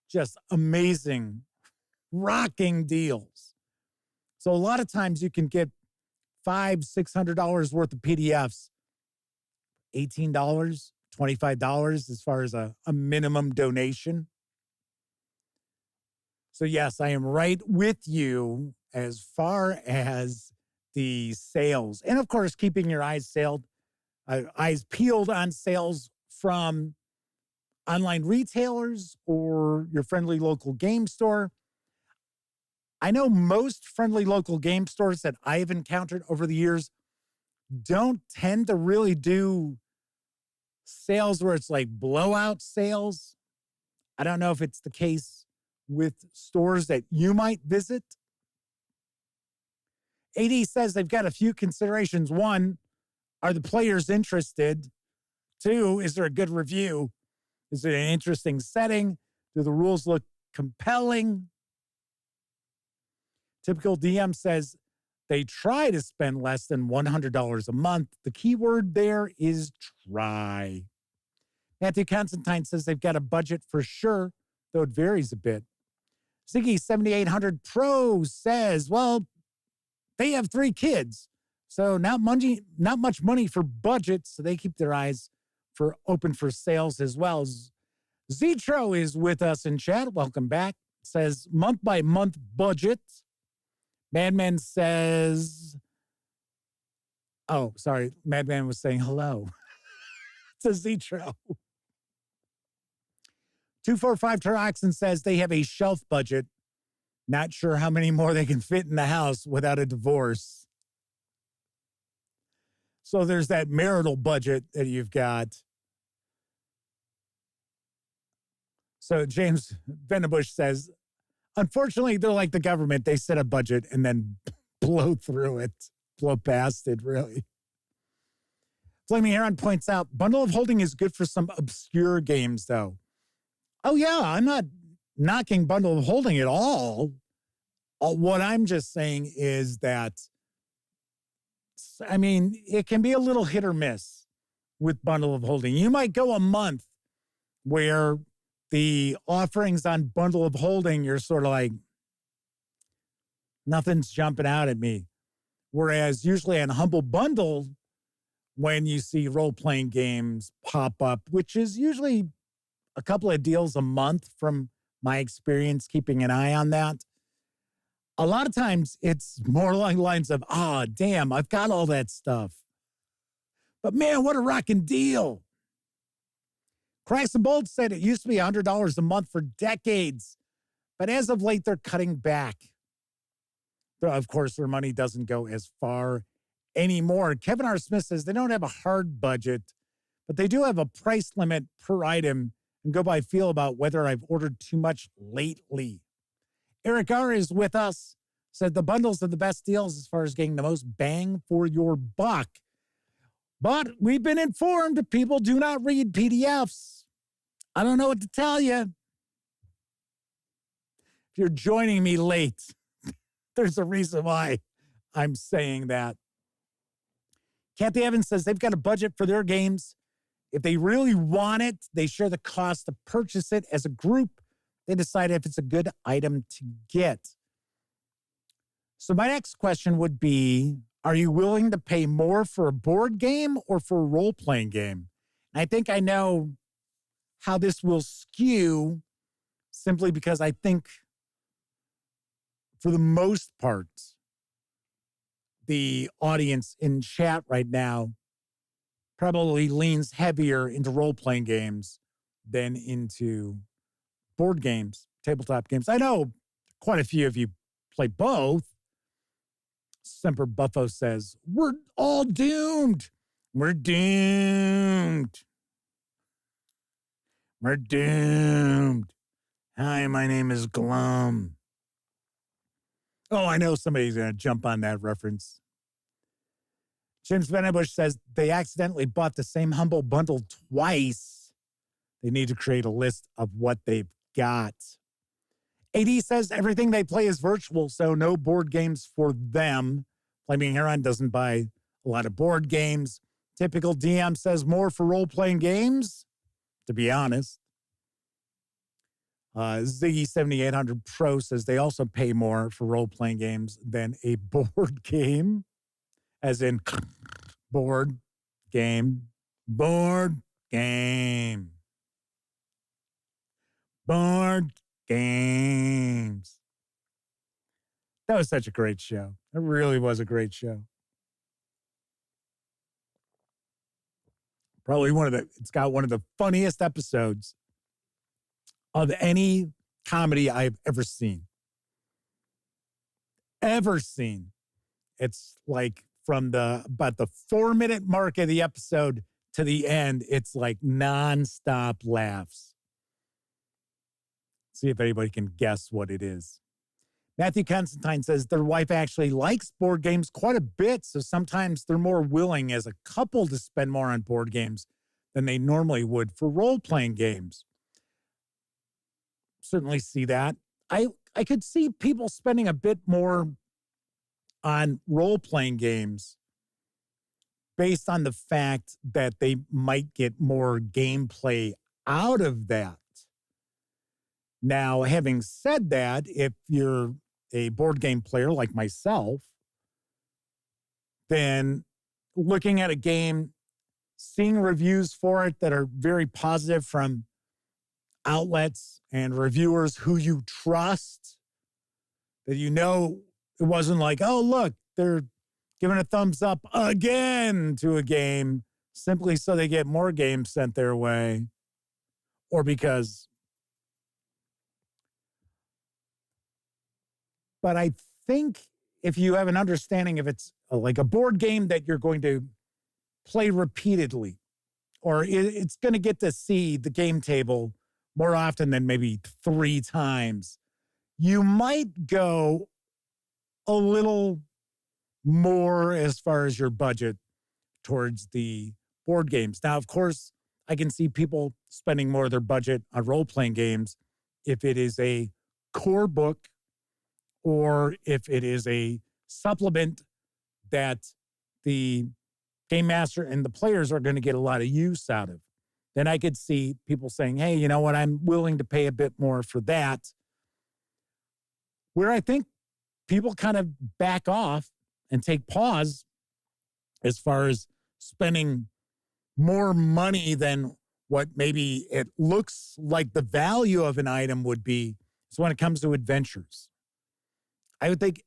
just amazing, rocking deals. So a lot of times you can get $500-$600 worth of PDFs, $18, $25 as far as a minimum donation. So yes, I am right with you as far as the sales. And of course, keeping your eyes peeled on sales from online retailers or your friendly local game store. I know most friendly local game stores that I've encountered over the years don't tend to really do sales where it's like blowout sales. I don't know if it's the case with stores that you might visit. AD says they've got a few considerations. One, are the players interested? Two, is there a good review? Is it an interesting setting? Do the rules look compelling? Typical DM says they try to spend less than $100 a month. The key word there is try. Matthew Constantine says they've got a budget for sure, though it varies a bit. Ziggy 7800 Pro says, well, they have 3 kids, so not much money for budget, so they keep their eyes open for sales as well. Zetro is with us in chat. Welcome back. Says month by month budget. Madman says, oh, sorry. Madman was saying hello to Zetro. 245 Taroxin says they have a shelf budget. Not sure how many more they can fit in the house without a divorce. So there's that marital budget that you've got. So James Venabush says, unfortunately, they're like the government. They set a budget and then blow through it, blow past it, really. Flaming Heron points out, Bundle of Holding is good for some obscure games, though. Oh, yeah, I'm not knocking Bundle of Holding at all. What I'm just saying is that, I mean, it can be a little hit or miss with Bundle of Holding. You might go a month where the offerings on Bundle of Holding, you're sort of like, nothing's jumping out at me. Whereas usually on Humble Bundle, when you see role-playing games pop up, which is usually a couple of deals a month from my experience, keeping an eye on that, a lot of times it's more along the lines of, damn, I've got all that stuff. But man, what a rocking deal. Cracks and Bolts said it used to be $100 a month for decades, But as of late, they're cutting back. Of course, their money doesn't go as far anymore. Kevin R. Smith says they don't have a hard budget, but they do have a price limit per item and go by feel about whether I've ordered too much lately. Eric R. is with us, said the bundles are the best deals as far as getting the most bang for your buck. But we've been informed that people do not read PDFs. I don't know what to tell you. If you're joining me late, there's a reason why I'm saying that. Kathy Evans says they've got a budget for their games. If they really want it, they share the cost to purchase it as a group. They decide if it's a good item to get. So my next question would be, are you willing to pay more for a board game or for a role-playing game? And I think I know how this will skew simply because I think for the most part, the audience in chat right now probably leans heavier into role-playing games than into board games, tabletop games. I know quite a few of you play both. Semper Buffo says, we're all doomed. We're doomed. We're doomed. Hi, my name is Glum. Oh, I know somebody's going to jump on that reference. Jim Svennebush says they accidentally bought the same Humble Bundle twice. They need to create a list of what they've got. AD says everything they play is virtual, so no board games for them. Flaming Heron doesn't buy a lot of board games. Typical DM says more for role-playing games, to be honest. Ziggy 7800 Pro says they also pay more for role-playing games than a board game, as in board game, board game, board games. That was such a great show. It really was a great show. Probably it's got one of the funniest episodes of any comedy I've ever seen. It's like from about the 4-minute mark of the episode to the end, it's like nonstop laughs. See if anybody can guess what it is. Matthew Constantine says their wife actually likes board games quite a bit, so sometimes they're more willing as a couple to spend more on board games than they normally would for role-playing games. Certainly see that. I could see people spending a bit more on role-playing games based on the fact that they might get more gameplay out of that. Now, having said that, if you're a board game player like myself, then looking at a game, seeing reviews for it that are very positive from outlets and reviewers who you trust, that you know it wasn't like, oh, look, they're giving a thumbs up again to a game simply so they get more games sent their way, or because. But I think if you have an understanding if it's like a board game that you're going to play repeatedly, or it's going to get to see the game table more often than maybe 3 times, you might go a little more as far as your budget towards the board games. Now, of course, I can see people spending more of their budget on role-playing games if it is a core book or if it is a supplement that the game master and the players are going to get a lot of use out of. Then I could see people saying, hey, you know what, I'm willing to pay a bit more for that. Where I think people kind of back off and take pause as far as spending more money than what maybe it looks like the value of an item would be is when it comes to adventures. I would think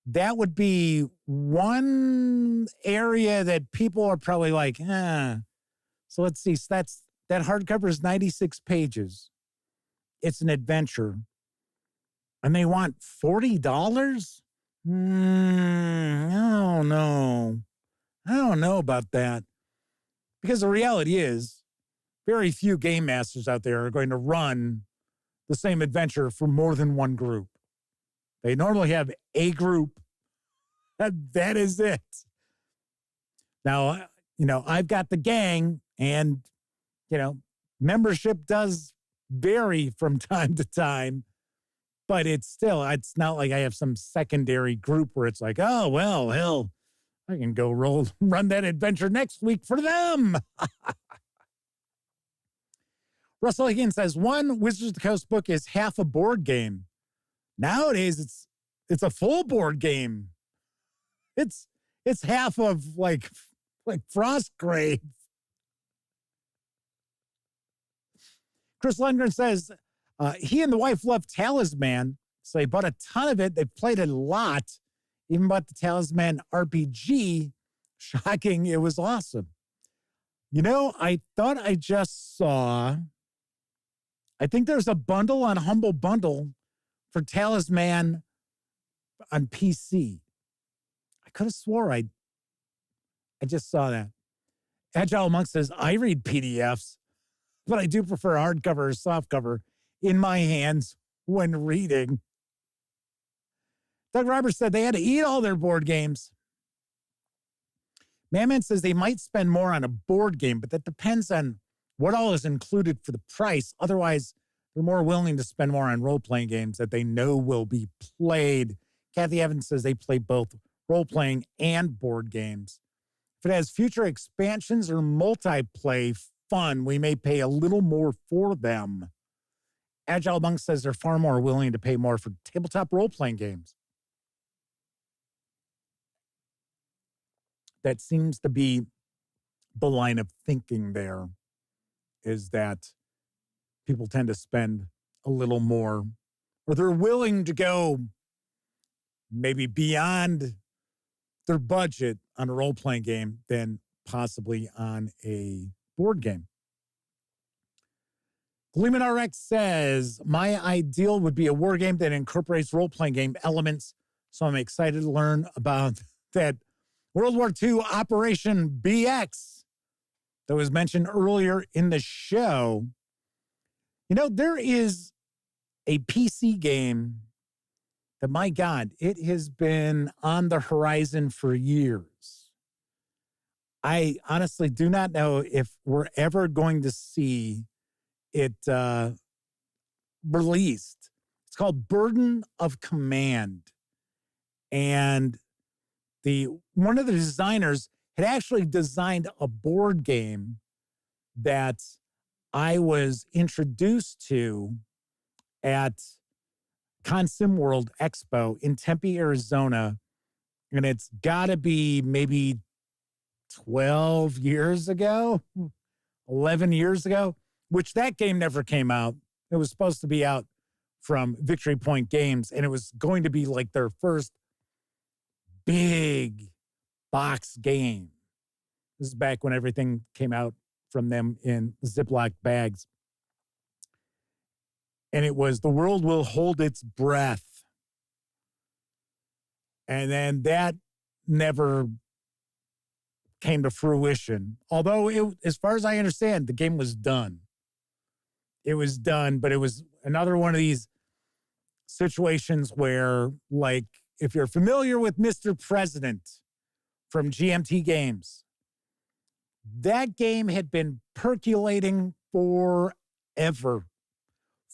that would be one area that people are probably like, So let's see. So that hardcover is 96 pages. It's an adventure. And they want $40? I don't know. I don't know about that. Because the reality is, very few game masters out there are going to run the same adventure for more than one group. They normally have a group. That is it. Now, I've got the gang, and, membership does vary from time to time, but it's not like I have some secondary group where it's like, oh, well, hell, I can go run that adventure next week for them. Russell Higgins says, one Wizards of the Coast book is half a board game. Nowadays, it's a full board game. It's half of like Frostgrave. Chris Lundgren says, he and the wife love Talisman, so they bought a ton of it. They played it a lot, even bought the Talisman RPG. Shocking, it was awesome. I thought I just saw, I think there's a bundle on Humble Bundle for Talisman on PC. I could have swore I just saw that. Agile Monk says, I read PDFs, but I do prefer hardcover or softcover in my hands when reading. Doug Roberts said they had to eat all their board games. Manman says they might spend more on a board game, but that depends on what all is included for the price. Otherwise, they're more willing to spend more on role-playing games that they know will be played. Kathy Evans says they play both role-playing and board games. If it has future expansions or multiplayer fun, we may pay a little more for them. Agile Monk says they're far more willing to pay more for tabletop role-playing games. That seems to be the line of thinking there, is that people tend to spend a little more, or they're willing to go maybe beyond their budget on a role-playing game than possibly on a board game. Gleeman RX says, my ideal would be a war game that incorporates role-playing game elements, so I'm excited to learn about that World War II Operation BX that was mentioned earlier in the show. There is a PC game that, my God, it has been on the horizon for years. I honestly do not know if we're ever going to see it released. It's called Burden of Command. And one of the designers had actually designed a board game that I was introduced to at Consim World Expo in Tempe, Arizona. And it's got to be maybe 12 years ago, 11 years ago, which that game never came out. It was supposed to be out from Victory Point Games, and it was going to be like their first big box game. This is back when everything came out from them in Ziploc bags. And it was The World Will Hold Its Breath. And then that never came to fruition. Although, as far as I understand, the game was done. It was done, but it was another one of these situations where, like, if you're familiar with Mr. President from GMT Games, that game had been percolating forever.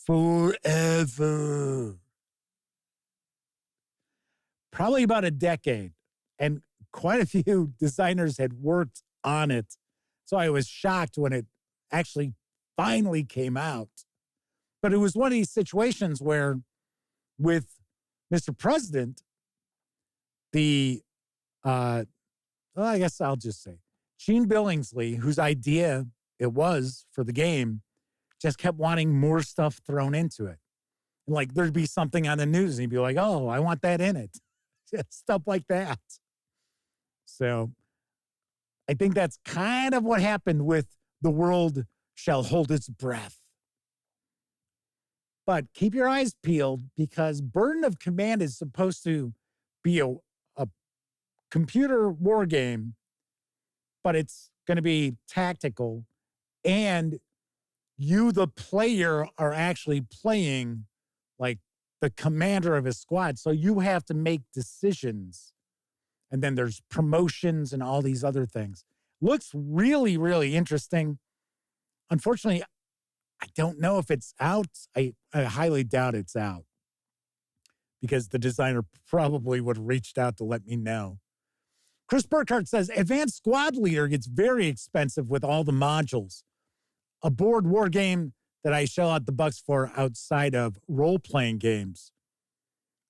Forever. Probably about a decade. And quite a few designers had worked on it. So I was shocked when it actually finally came out. But it was one of these situations where, with Mr. President, I guess I'll just say, Gene Billingsley, whose idea it was for the game, just kept wanting more stuff thrown into it. And like, there'd be something on the news, and he'd be like, oh, I want that in it. Stuff like that. So I think that's kind of what happened with The World Shall Hold Its Breath. But keep your eyes peeled because Burden of Command is supposed to be a computer war game, but it's going to be tactical. And you, the player, are actually playing like the commander of a squad. So you have to make decisions. And then there's promotions and all these other things. Looks really, really interesting. Unfortunately, I don't know if it's out. I highly doubt it's out because the designer probably would have reached out to let me know. Chris Burkhardt says, Advanced Squad Leader gets very expensive with all the modules. A board war game that I shell out the bucks for outside of role-playing games.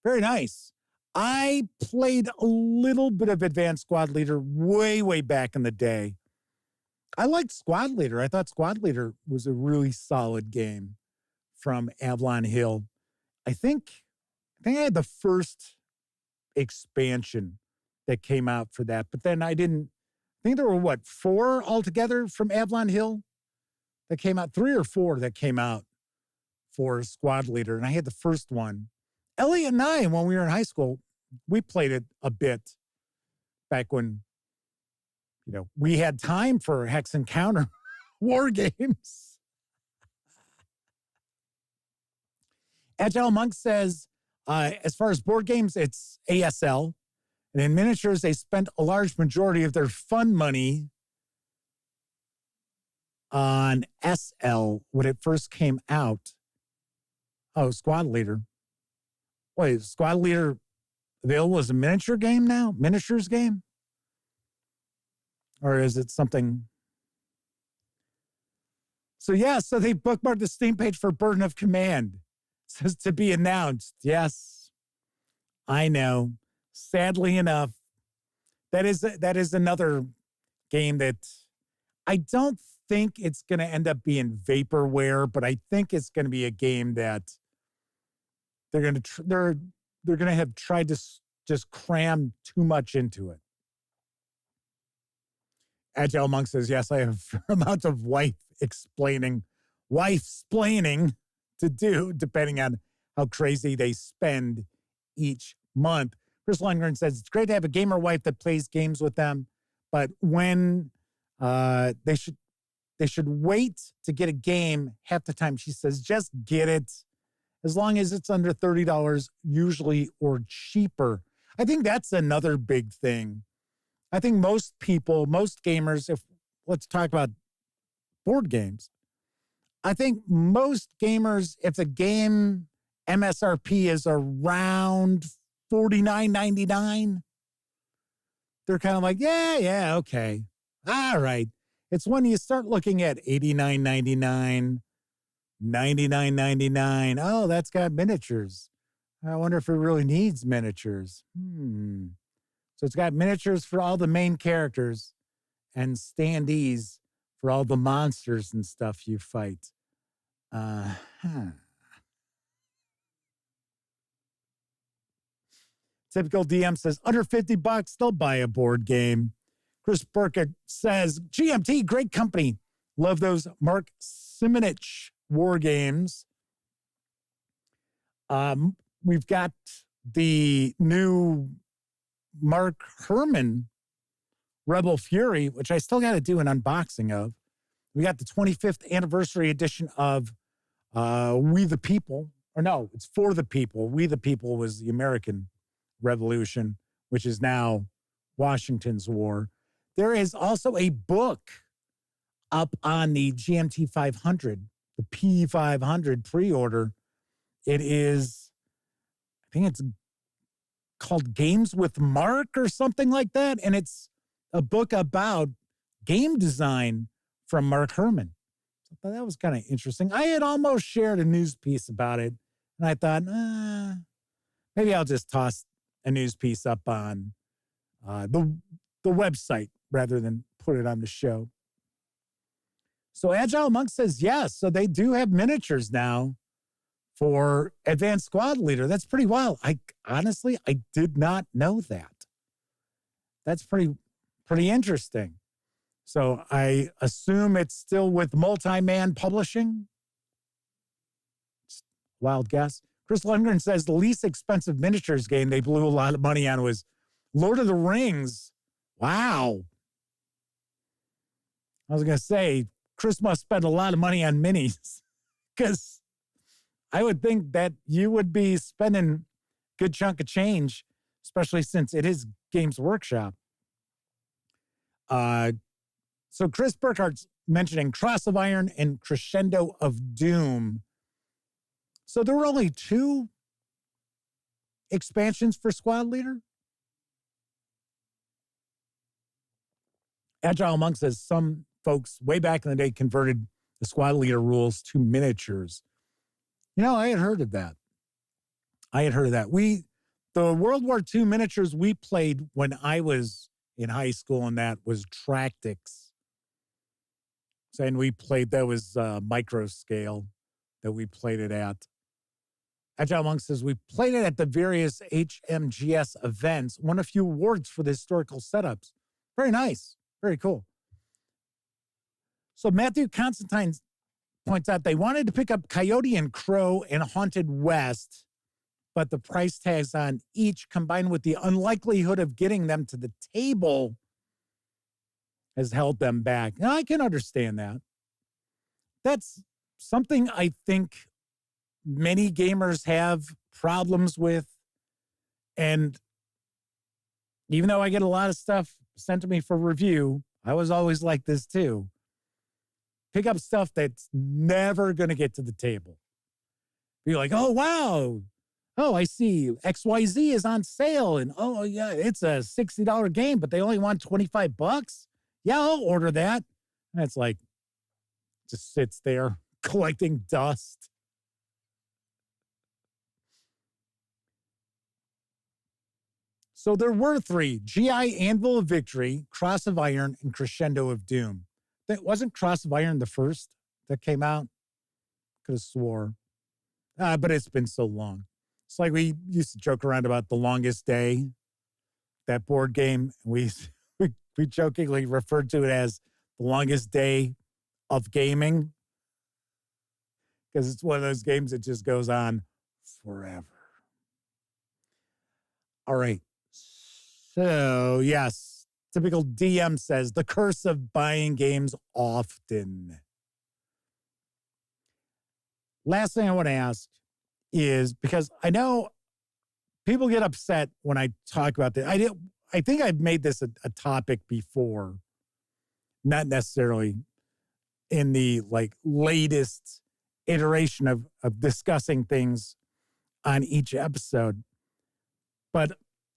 Very nice. I played a little bit of Advanced Squad Leader way, way back in the day. I liked Squad Leader. I thought Squad Leader was a really solid game from Avalon Hill. I think I had the first expansion that came out for that, but then I think there were, 4 altogether from Avalon Hill that came out, 3 or 4 that came out for Squad Leader, and I had the first one. Elliot and I, when we were in high school, we played it a bit back when, we had time for Hex and Counter war games. Agile Monk says, as far as board games, it's ASL. And in miniatures, they spent a large majority of their fund money on SL when it first came out. Oh, Squad Leader. Wait, Squad Leader available as a miniature game now? Miniatures game? Or is it something? So they bookmarked the Steam page for Burden of Command. It says to be announced. Yes, I know. Sadly enough, that is another game that I don't think it's going to end up being vaporware, but I think it's going to be a game that they're going to have tried to just cram too much into it. Agile Monk says, yes, I have a fair amount of wife-splaining to do, depending on how crazy they spend each month. Chris Lundgren says, it's great to have a gamer wife that plays games with them, but when they should wait to get a game half the time. She says, just get it as long as it's under $30 usually or cheaper. I think that's another big thing. I think most gamers, let's talk about board games. I think most gamers, if the game MSRP is around $49.99, they're kind of like, yeah, okay. All right. It's when you start looking at $89.99, $99.99. Oh, that's got miniatures. I wonder if it really needs miniatures. So it's got miniatures for all the main characters and standees for all the monsters and stuff you fight. Typical DM says, under $50, they'll buy a board game. Chris Burkett says, GMT, great company. Love those Mark Simonich war games. We've got the new Mark Herman Rebel Fury, which I still got to do an unboxing of. We got the 25th anniversary edition of We the People. Or no, it's For the People. We the People was the American Revolution, which is now Washington's War. There is also a book up on the GMT 500, the P500 pre-order. It is, I think it's called Games with Mark or something like that. And it's a book about game design from Mark Herman. So I thought that was kind of interesting. I had almost shared a news piece about it. And I thought, maybe I'll just toss a news piece up on the website rather than put it on the show. So Agile Monk says, yes. So they do have miniatures now for Advanced Squad Leader. That's pretty wild. I did not know that. That's pretty interesting. So I assume it's still with Multi-Man Publishing. Wild guess. Chris Lundgren says the least expensive miniatures game they blew a lot of money on was Lord of the Rings. Wow. I was going to say, Chris must spend a lot of money on minis because I would think that you would be spending a good chunk of change, especially since it is Games Workshop. So Chris Burkhart's mentioning Cross of Iron and Crescendo of Doom. So there were only 2 expansions for Squad Leader? Agile Monk says some folks way back in the day converted the Squad Leader rules to miniatures. You know, I had heard of that. The World War II miniatures we played when I was in high school, and that was Tractics. And we played, that was micro scale that we played it at. Agile Monk says, we played it at the various HMGS events, won a few awards for the historical setups. Very nice. Very cool. So Matthew Constantine points out they wanted to pick up Coyote and Crow and Haunted West, but the price tags on each combined with the unlikelihood of getting them to the table has held them back. Now, I can understand that. That's something I think many gamers have problems with. And even though I get a lot of stuff sent to me for review, I was always like this too. Pick up stuff that's never going to get to the table. Be like, oh, wow. Oh, I see XYZ is on sale. And oh, yeah, it's a $60 game, but they only want $25. Yeah, I'll order that. And it's like, just sits there collecting dust. So there were 3, GI Anvil of Victory, Cross of Iron, and Crescendo of Doom. That wasn't Cross of Iron the first that came out? Could have swore. But it's been so long. It's like we used to joke around about The Longest Day, that board game. We jokingly referred to it as The Longest Day of Gaming because it's one of those games that just goes on forever. All right. So, yes, typical DM says, the curse of buying games often. Last thing I want to ask is, because I know people get upset when I talk about this. I think I've made this a topic before, not necessarily in the latest iteration of discussing things on each episode. But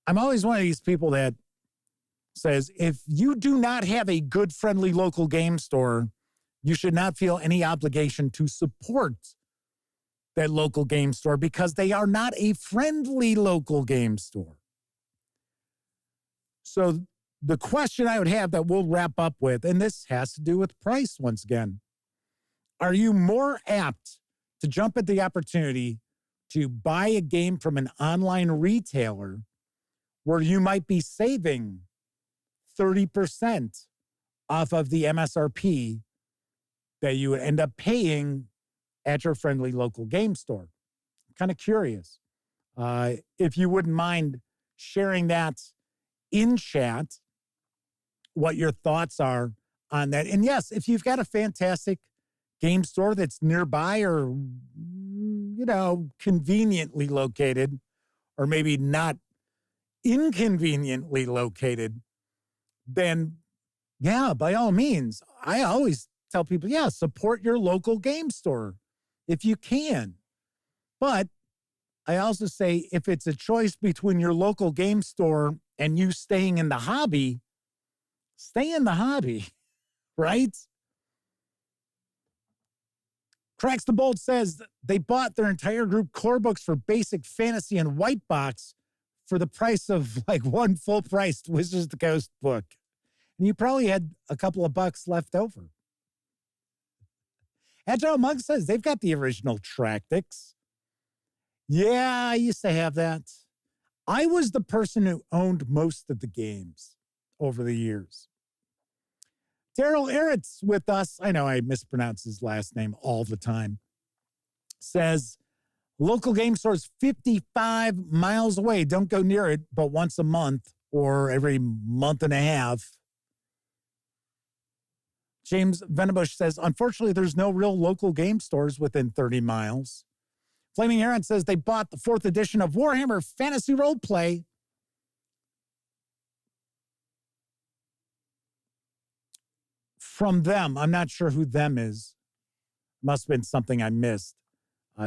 I'm always one of these people that says, if you do not have a good, friendly local game store, you should not feel any obligation to support that local game store because they are not a friendly local game store. So the question I would have that we'll wrap up with, and this has to do with price once again, are you more apt to jump at the opportunity to buy a game from an online retailer where you might be saving 30% off of the MSRP that you would end up paying at your friendly local game store? I'm kind of curious. If you wouldn't mind sharing that in chat, what your thoughts are on that. And yes, if you've got a fantastic game store that's nearby or, conveniently located, or maybe not inconveniently located, then yeah, by all means, I always tell people, yeah, support your local game store if you can. But I also say, if it's a choice between your local game store and you staying in the hobby, stay in the hobby, right? Cracks the Bolt says they bought their entire group core books for Basic Fantasy and White Box for the price of one full-priced Wizards of the Coast book. And you probably had a couple of bucks left over. Agile Monk says they've got the original Tractics. Yeah, I used to have that. I was the person who owned most of the games over the years. Daryl Eritz with us, I know I mispronounce his last name all the time, says, Local game store is 55 miles away. Don't go near it, but once a month or every month and a half. James Venabush says, unfortunately, there's no real local game stores within 30 miles. Flaming Heron says they bought the 4th edition of Warhammer Fantasy Roleplay. From them. I'm not sure who them is. Must have been something I missed.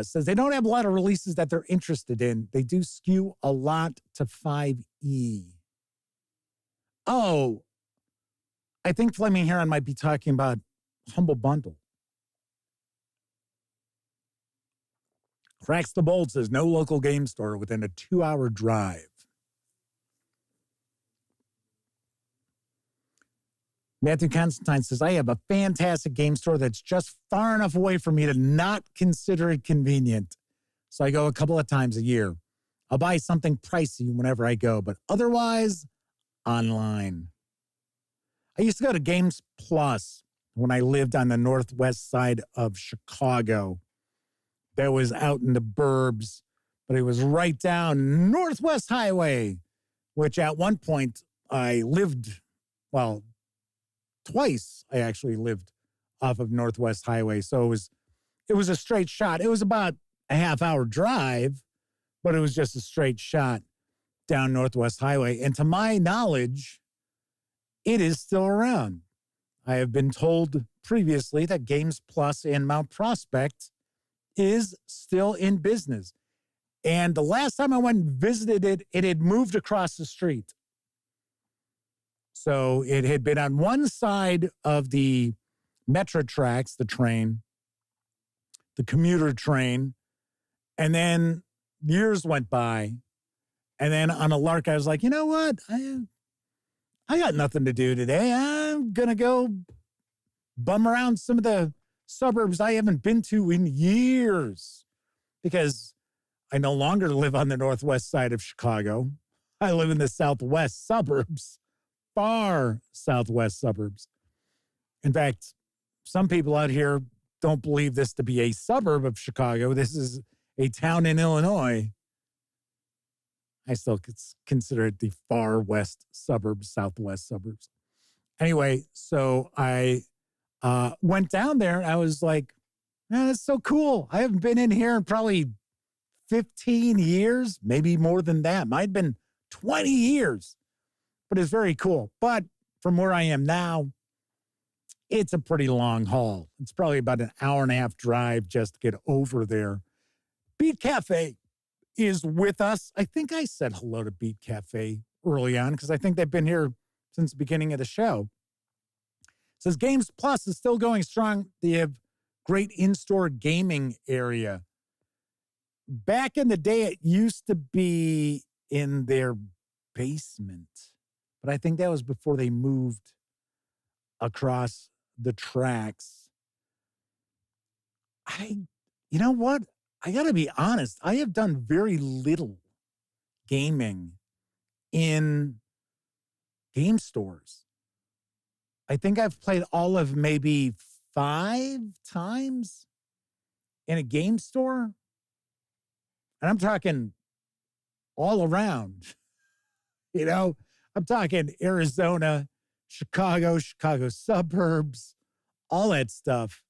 Says they don't have a lot of releases that they're interested in. They do skew a lot to 5e. Oh, I think Flaming Heron might be talking about Humble Bundle. Cracks the Bold says no local game store within a 2-hour drive. Matthew Constantine says, I have a fantastic game store that's just far enough away for me to not consider it convenient. So I go a couple of times a year. I'll buy something pricey whenever I go, but otherwise, online. I used to go to Games Plus when I lived on the northwest side of Chicago. That was out in the burbs, but it was right down Northwest Highway, which at one point I lived, well, twice I actually lived off of Northwest Highway. So it was a straight shot. It was about a half-hour drive, but it was just a straight shot down Northwest Highway. And to my knowledge, it is still around. I have been told previously that Games Plus in Mount Prospect is still in business. And the last time I went and visited it, it had moved across the street. So it had been on one side of the metro tracks, the train, the commuter train, and then years went by. And then on a lark, I was like, you know what? I got nothing to do today. I'm going to go bum around some of the suburbs I haven't been to in years because I no longer live on the northwest side of Chicago. I live in the southwest suburbs. Far southwest suburbs. In fact, some people out here don't believe this to be a suburb of Chicago. This is a town in Illinois. I still consider it the far west suburbs, southwest suburbs. Anyway, so I went down there and I was like, man, that's so cool. I haven't been in here in probably 15 years, maybe more than that. Might have been 20 years. But it's very cool. But from where I am now, it's a pretty long haul. It's probably about an hour and a half drive just to get over there. Beat Cafe is with us. I think I said hello to Beat Cafe early on because I think they've been here since the beginning of the show. It says Games Plus is still going strong. They have great in-store gaming area. Back in the day, it used to be in their basement. But I think that was before they moved across the tracks. You know what? I got to be honest. I have done very little gaming in game stores. I think I've played all of maybe 5 times in a game store. And I'm talking all around, you know? I'm talking Arizona, Chicago suburbs, all that stuff.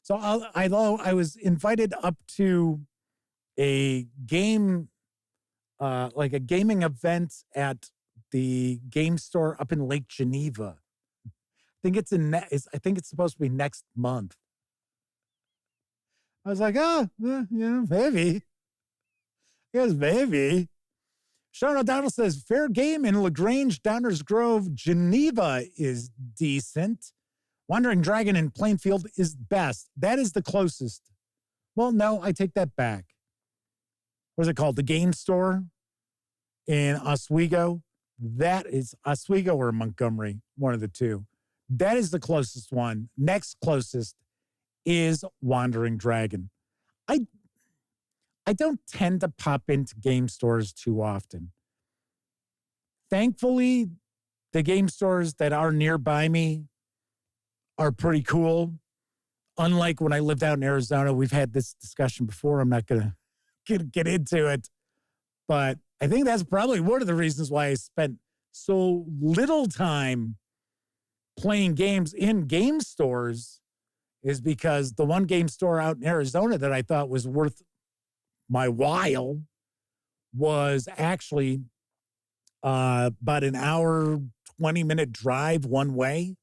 So I was invited up to a game, like a gaming event at the game store up in Lake Geneva. I think it's supposed to be next month. I was like, maybe. Yes, maybe. Sean O'Donnell says, fair game in LaGrange, Downers Grove, Geneva is decent. Wandering Dragon in Plainfield is best. That is the closest. Well, no, I take that back. What is it called? The Game Store in Oswego. That is Oswego or Montgomery, one of the two. That is the closest one. Next closest is Wandering Dragon. I don't tend to pop into game stores too often. Thankfully, the game stores that are nearby me are pretty cool. Unlike when I lived out in Arizona, we've had this discussion before. I'm not going to could get into it. But I think that's probably one of the reasons why I spent so little time playing games in game stores is because the one game store out in Arizona that I thought was worth my while was actually about an hour, 20-minute drive one way.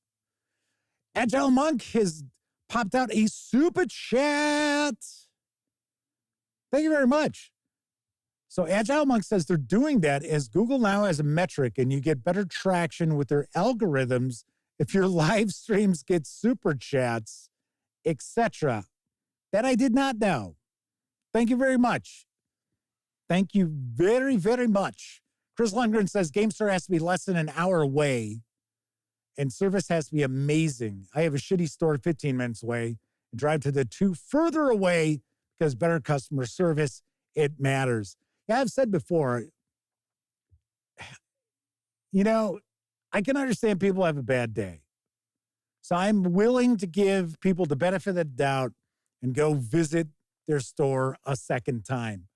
Agile Monk has popped out a super chat. Thank you very much. So Agile Monk says they're doing that as Google now has a metric and you get better traction with their algorithms if your live streams get super chats, etc. That I did not know. Thank you very much. Thank you very, very much. Chris Lundgren says Game Store has to be less than an hour away and service has to be amazing. I have a shitty store 15 minutes away and drive to the two further away because better customer service, it matters. Yeah, I've said before, you know, I can understand people have a bad day. So I'm willing to give people the benefit of the doubt and go visit their store a second time.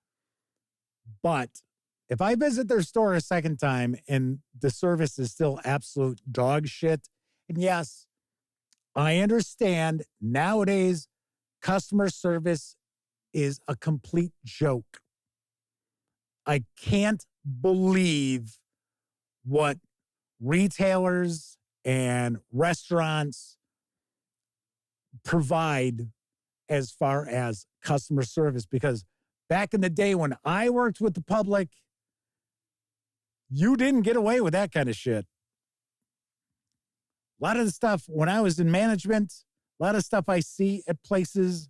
But if I visit their store a second time and the service is still absolute dog shit, and yes, I understand nowadays customer service is a complete joke. I can't believe what retailers and restaurants provide as far as customer service, because back in the day when I worked with the public, you didn't get away with that kind of shit. A lot of the stuff when I was in management, a lot of stuff I see at places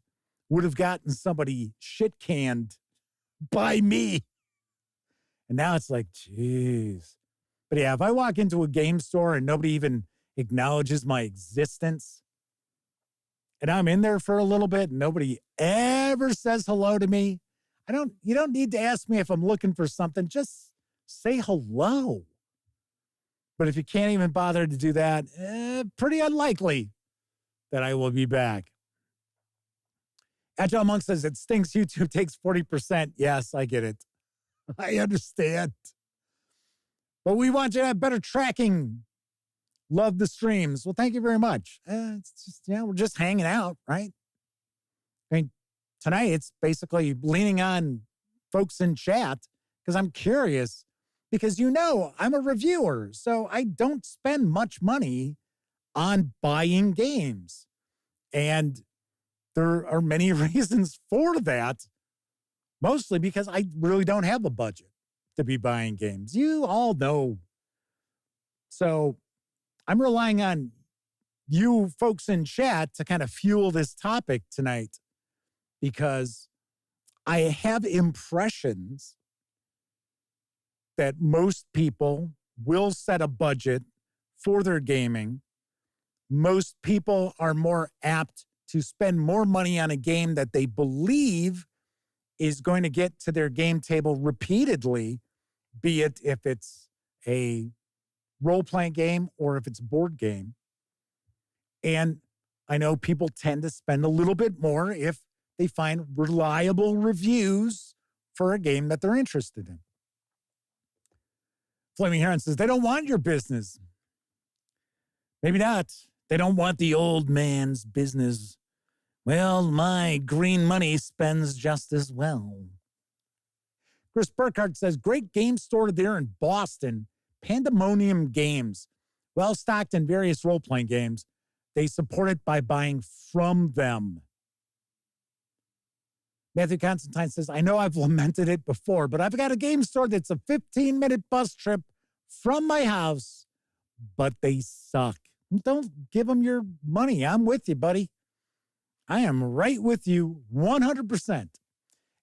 would have gotten somebody shit canned by me. And now it's like, geez. But yeah, if I walk into a game store and nobody even acknowledges my existence, and I'm in there for a little bit and nobody ever says hello to me, you don't need to ask me if I'm looking for something. Just say hello. But if you can't even bother to do that, pretty unlikely that I will be back. Agile Monk says it stinks YouTube takes 40%. Yes, I get it. I understand. But we want you to have better tracking. Love the streams. Well, thank you very much. It's just, we're just hanging out, right? I mean, tonight it's basically leaning on folks in chat because I'm curious, because I'm a reviewer, so I don't spend much money on buying games. And there are many reasons for that, mostly because I really don't have a budget to be buying games. You all know. So I'm relying on you folks in chat to kind of fuel this topic tonight, because I have impressions that most people will set a budget for their gaming. Most people are more apt to spend more money on a game that they believe is going to get to their game table repeatedly, be it if it's a role-playing game or if it's a board game. And I know people tend to spend a little bit more if they find reliable reviews for a game that they're interested in. Flaming Heron says, they don't want your business. Maybe not. They don't want the old man's business. Well, my green money spends just as well. Chris Burkhardt says, great game store there in Boston, Pandemonium Games. Well-stocked in various role-playing games. They support it by buying from them. Matthew Constantine says, I know I've lamented it before, but I've got a game store that's a 15-minute bus trip from my house, but they suck. Don't give them your money. I'm with you, buddy. I am right with you 100%.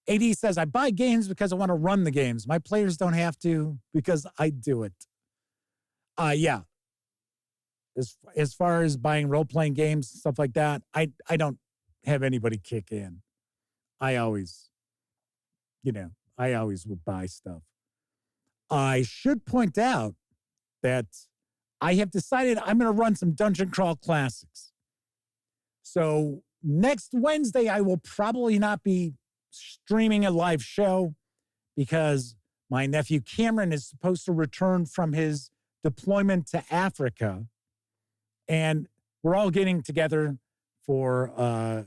AD says, I buy games because I want to run the games. My players don't have to because I do it. Yeah. As far as buying role-playing games, stuff like that, I don't have anybody kick in. I always would buy stuff. I should point out that I have decided I'm going to run some Dungeon Crawl Classics. So next Wednesday, I will probably not be streaming a live show because my nephew Cameron is supposed to return from his deployment to Africa. And we're all getting together for, a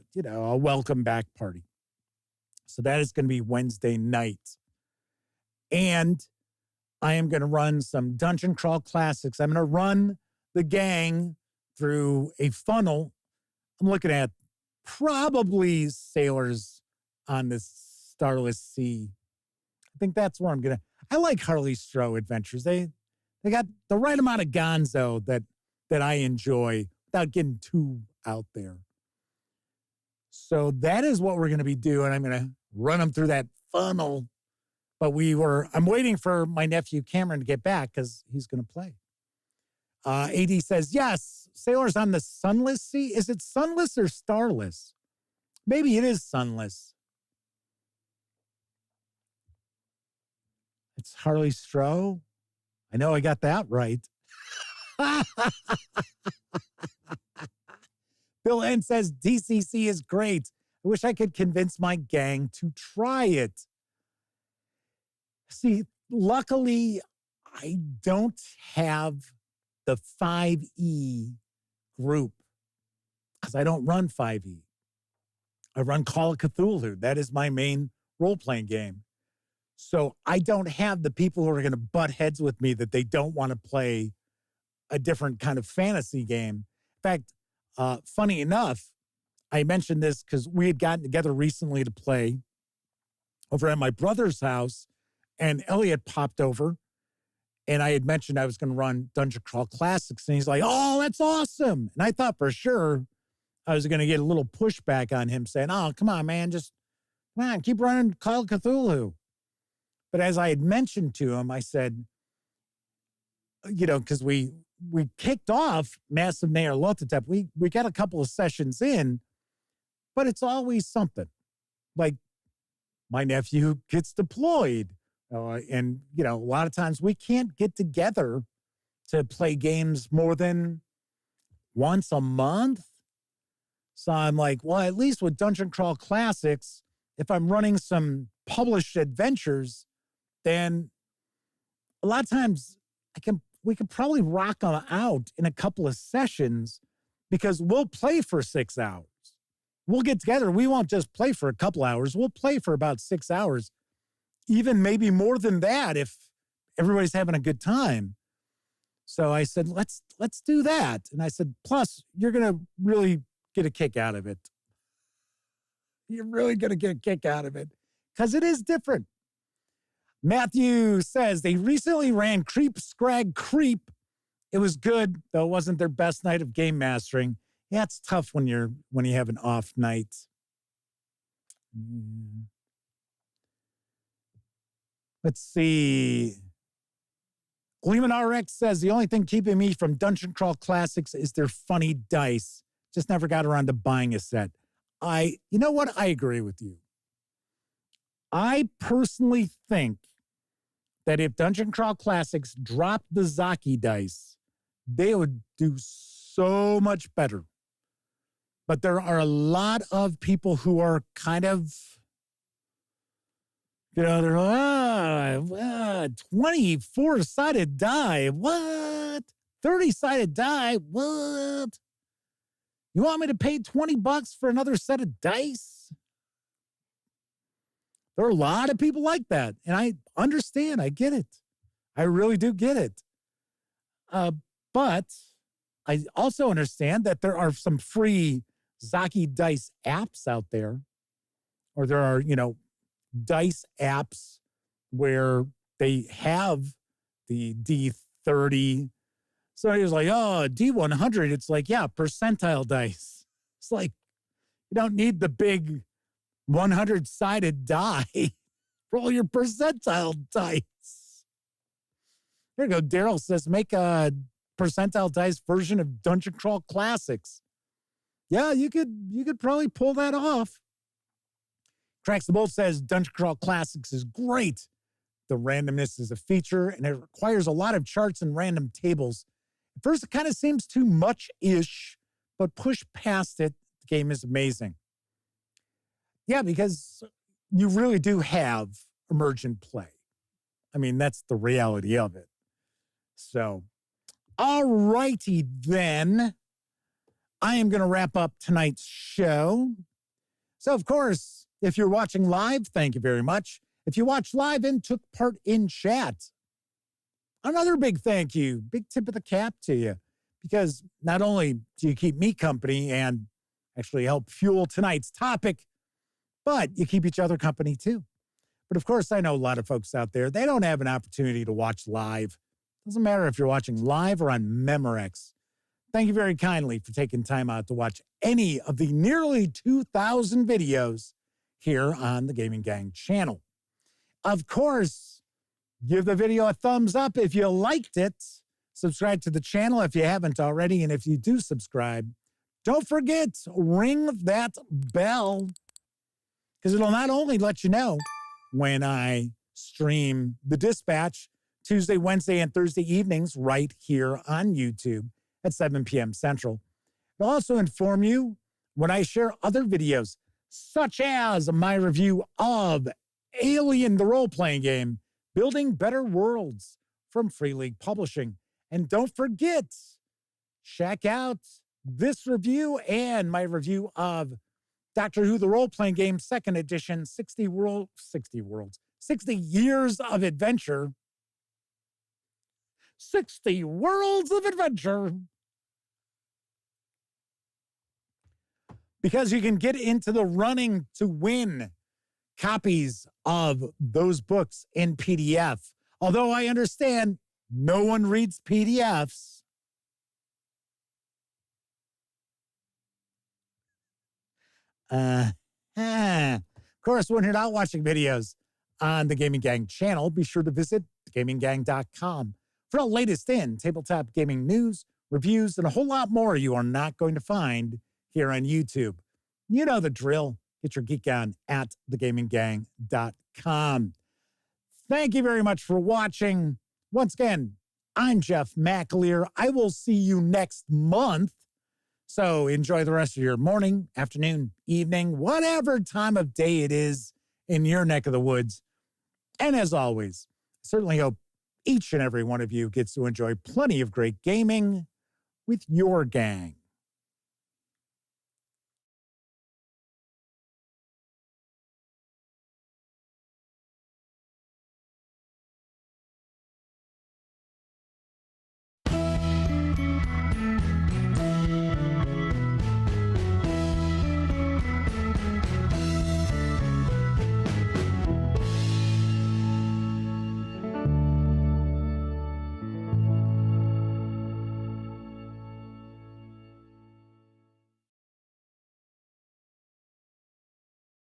welcome back party. So that is going to be Wednesday night. And I am going to run some Dungeon Crawl Classics. I'm going to run the gang through a funnel. I'm looking at probably Sailors on the Starless Sea. I think that's where I'm going to. I like Harley Stroh adventures. They got the right amount of gonzo that I enjoy without getting too out there. So that is what we're going to be doing. I'm going to run them through that funnel. But I'm waiting for my nephew Cameron to get back because he's going to play. AD says, yes, Sailors on the Sunless Sea. Is it sunless or starless? Maybe it is sunless. It's Harley Stroh. I know I got that right. Bill N says, DCC is great. I wish I could convince my gang to try it. See, luckily, I don't have the 5e group because I don't run 5e. I run Call of Cthulhu. That is my main role-playing game. So I don't have the people who are going to butt heads with me that they don't want to play a different kind of fantasy game. In fact, funny enough, I mentioned this because we had gotten together recently to play over at my brother's house, and Elliot popped over, and I had mentioned I was going to run Dungeon Crawl Classics, and he's like, oh, that's awesome. And I thought for sure I was going to get a little pushback on him saying, oh, come on, man, come on, keep running Call of Cthulhu. But as I had mentioned to him, I said, because we kicked off Massive Nyarlathotep. We got a couple of sessions in, but it's always something. Like my nephew gets deployed. And, a lot of times we can't get together to play games more than once a month. So I'm like, well, at least with Dungeon Crawl Classics, if I'm running some published adventures, then a lot of times we could probably rock them out in a couple of sessions because we'll play for 6 hours. We'll get together. We won't just play for a couple hours. We'll play for about 6 hours, even maybe more than that if everybody's having a good time. So I said, let's do that. And I said, plus, you're going to really get a kick out of it. You're really going to get a kick out of it because it is different. Matthew says they recently ran Creep Scrag Creep. It was good, though it wasn't their best night of game mastering. Yeah, it's tough when you have an off night. Let's see. Gleeman RX says the only thing keeping me from Dungeon Crawl Classics is their funny dice. Just never got around to buying a set. You know what? I agree with you. I personally think that if Dungeon Crawl Classics dropped the Zaki dice, they would do so much better. But there are a lot of people who are kind of, they're 24-sided die. What? 30-sided die? What? You want me to pay $20 for another set of dice? There are a lot of people like that. And I understand. I get it. I really do get it. But I also understand that there are some free Zaki dice apps out there. Or there are, dice apps where they have the D30. So he was like, oh, D100. It's like, yeah, percentile dice. It's like, you don't need the big 100-sided die. Roll your percentile dice. There you go. Daryl says, make a percentile dice version of Dungeon Crawl Classics. Yeah, you could probably pull that off. Cracks the Bolt says, Dungeon Crawl Classics is great. The randomness is a feature, and it requires a lot of charts and random tables. At first, it kind of seems too much-ish, but push past it, the game is amazing. Yeah, because, you really do have emergent play. I mean, that's the reality of it. So, all righty then. I am going to wrap up tonight's show. So, of course, if you're watching live, thank you very much. If you watched live and took part in chat, another big thank you, big tip of the cap to you, because not only do you keep me company and actually help fuel tonight's topic, but you keep each other company too. But of course, I know a lot of folks out there, they don't have an opportunity to watch live. Doesn't matter if you're watching live or on Memorex. Thank you very kindly for taking time out to watch any of the nearly 2,000 videos here on the Gaming Gang channel. Of course, give the video a thumbs up if you liked it. Subscribe to the channel if you haven't already. And if you do subscribe, don't forget, ring that bell, because it'll not only let you know when I stream The Dispatch Tuesday, Wednesday, and Thursday evenings right here on YouTube at 7 p.m. Central. It'll also inform you when I share other videos, such as my review of Alien, the role-playing game, Building Better Worlds from Free League Publishing. And don't forget, check out this review and my review of Doctor Who, the role-playing game, second edition, 60 Years of Adventure. 60 Worlds of Adventure. Because you can get into the running to win copies of those books in PDF. Although I understand no one reads PDFs. Of course, when you're not watching videos on the Gaming Gang channel, be sure to visit gaminggang.com for the latest in tabletop gaming news, reviews, and a whole lot more you are not going to find here on YouTube. You know the drill. Get your geek on at thegaminggang.com. Thank you very much for watching. Once again, I'm Jeff McAleer. I will see you next month. So enjoy the rest of your morning, afternoon, evening, whatever time of day it is in your neck of the woods. And as always, I certainly hope each and every one of you gets to enjoy plenty of great gaming with your gang.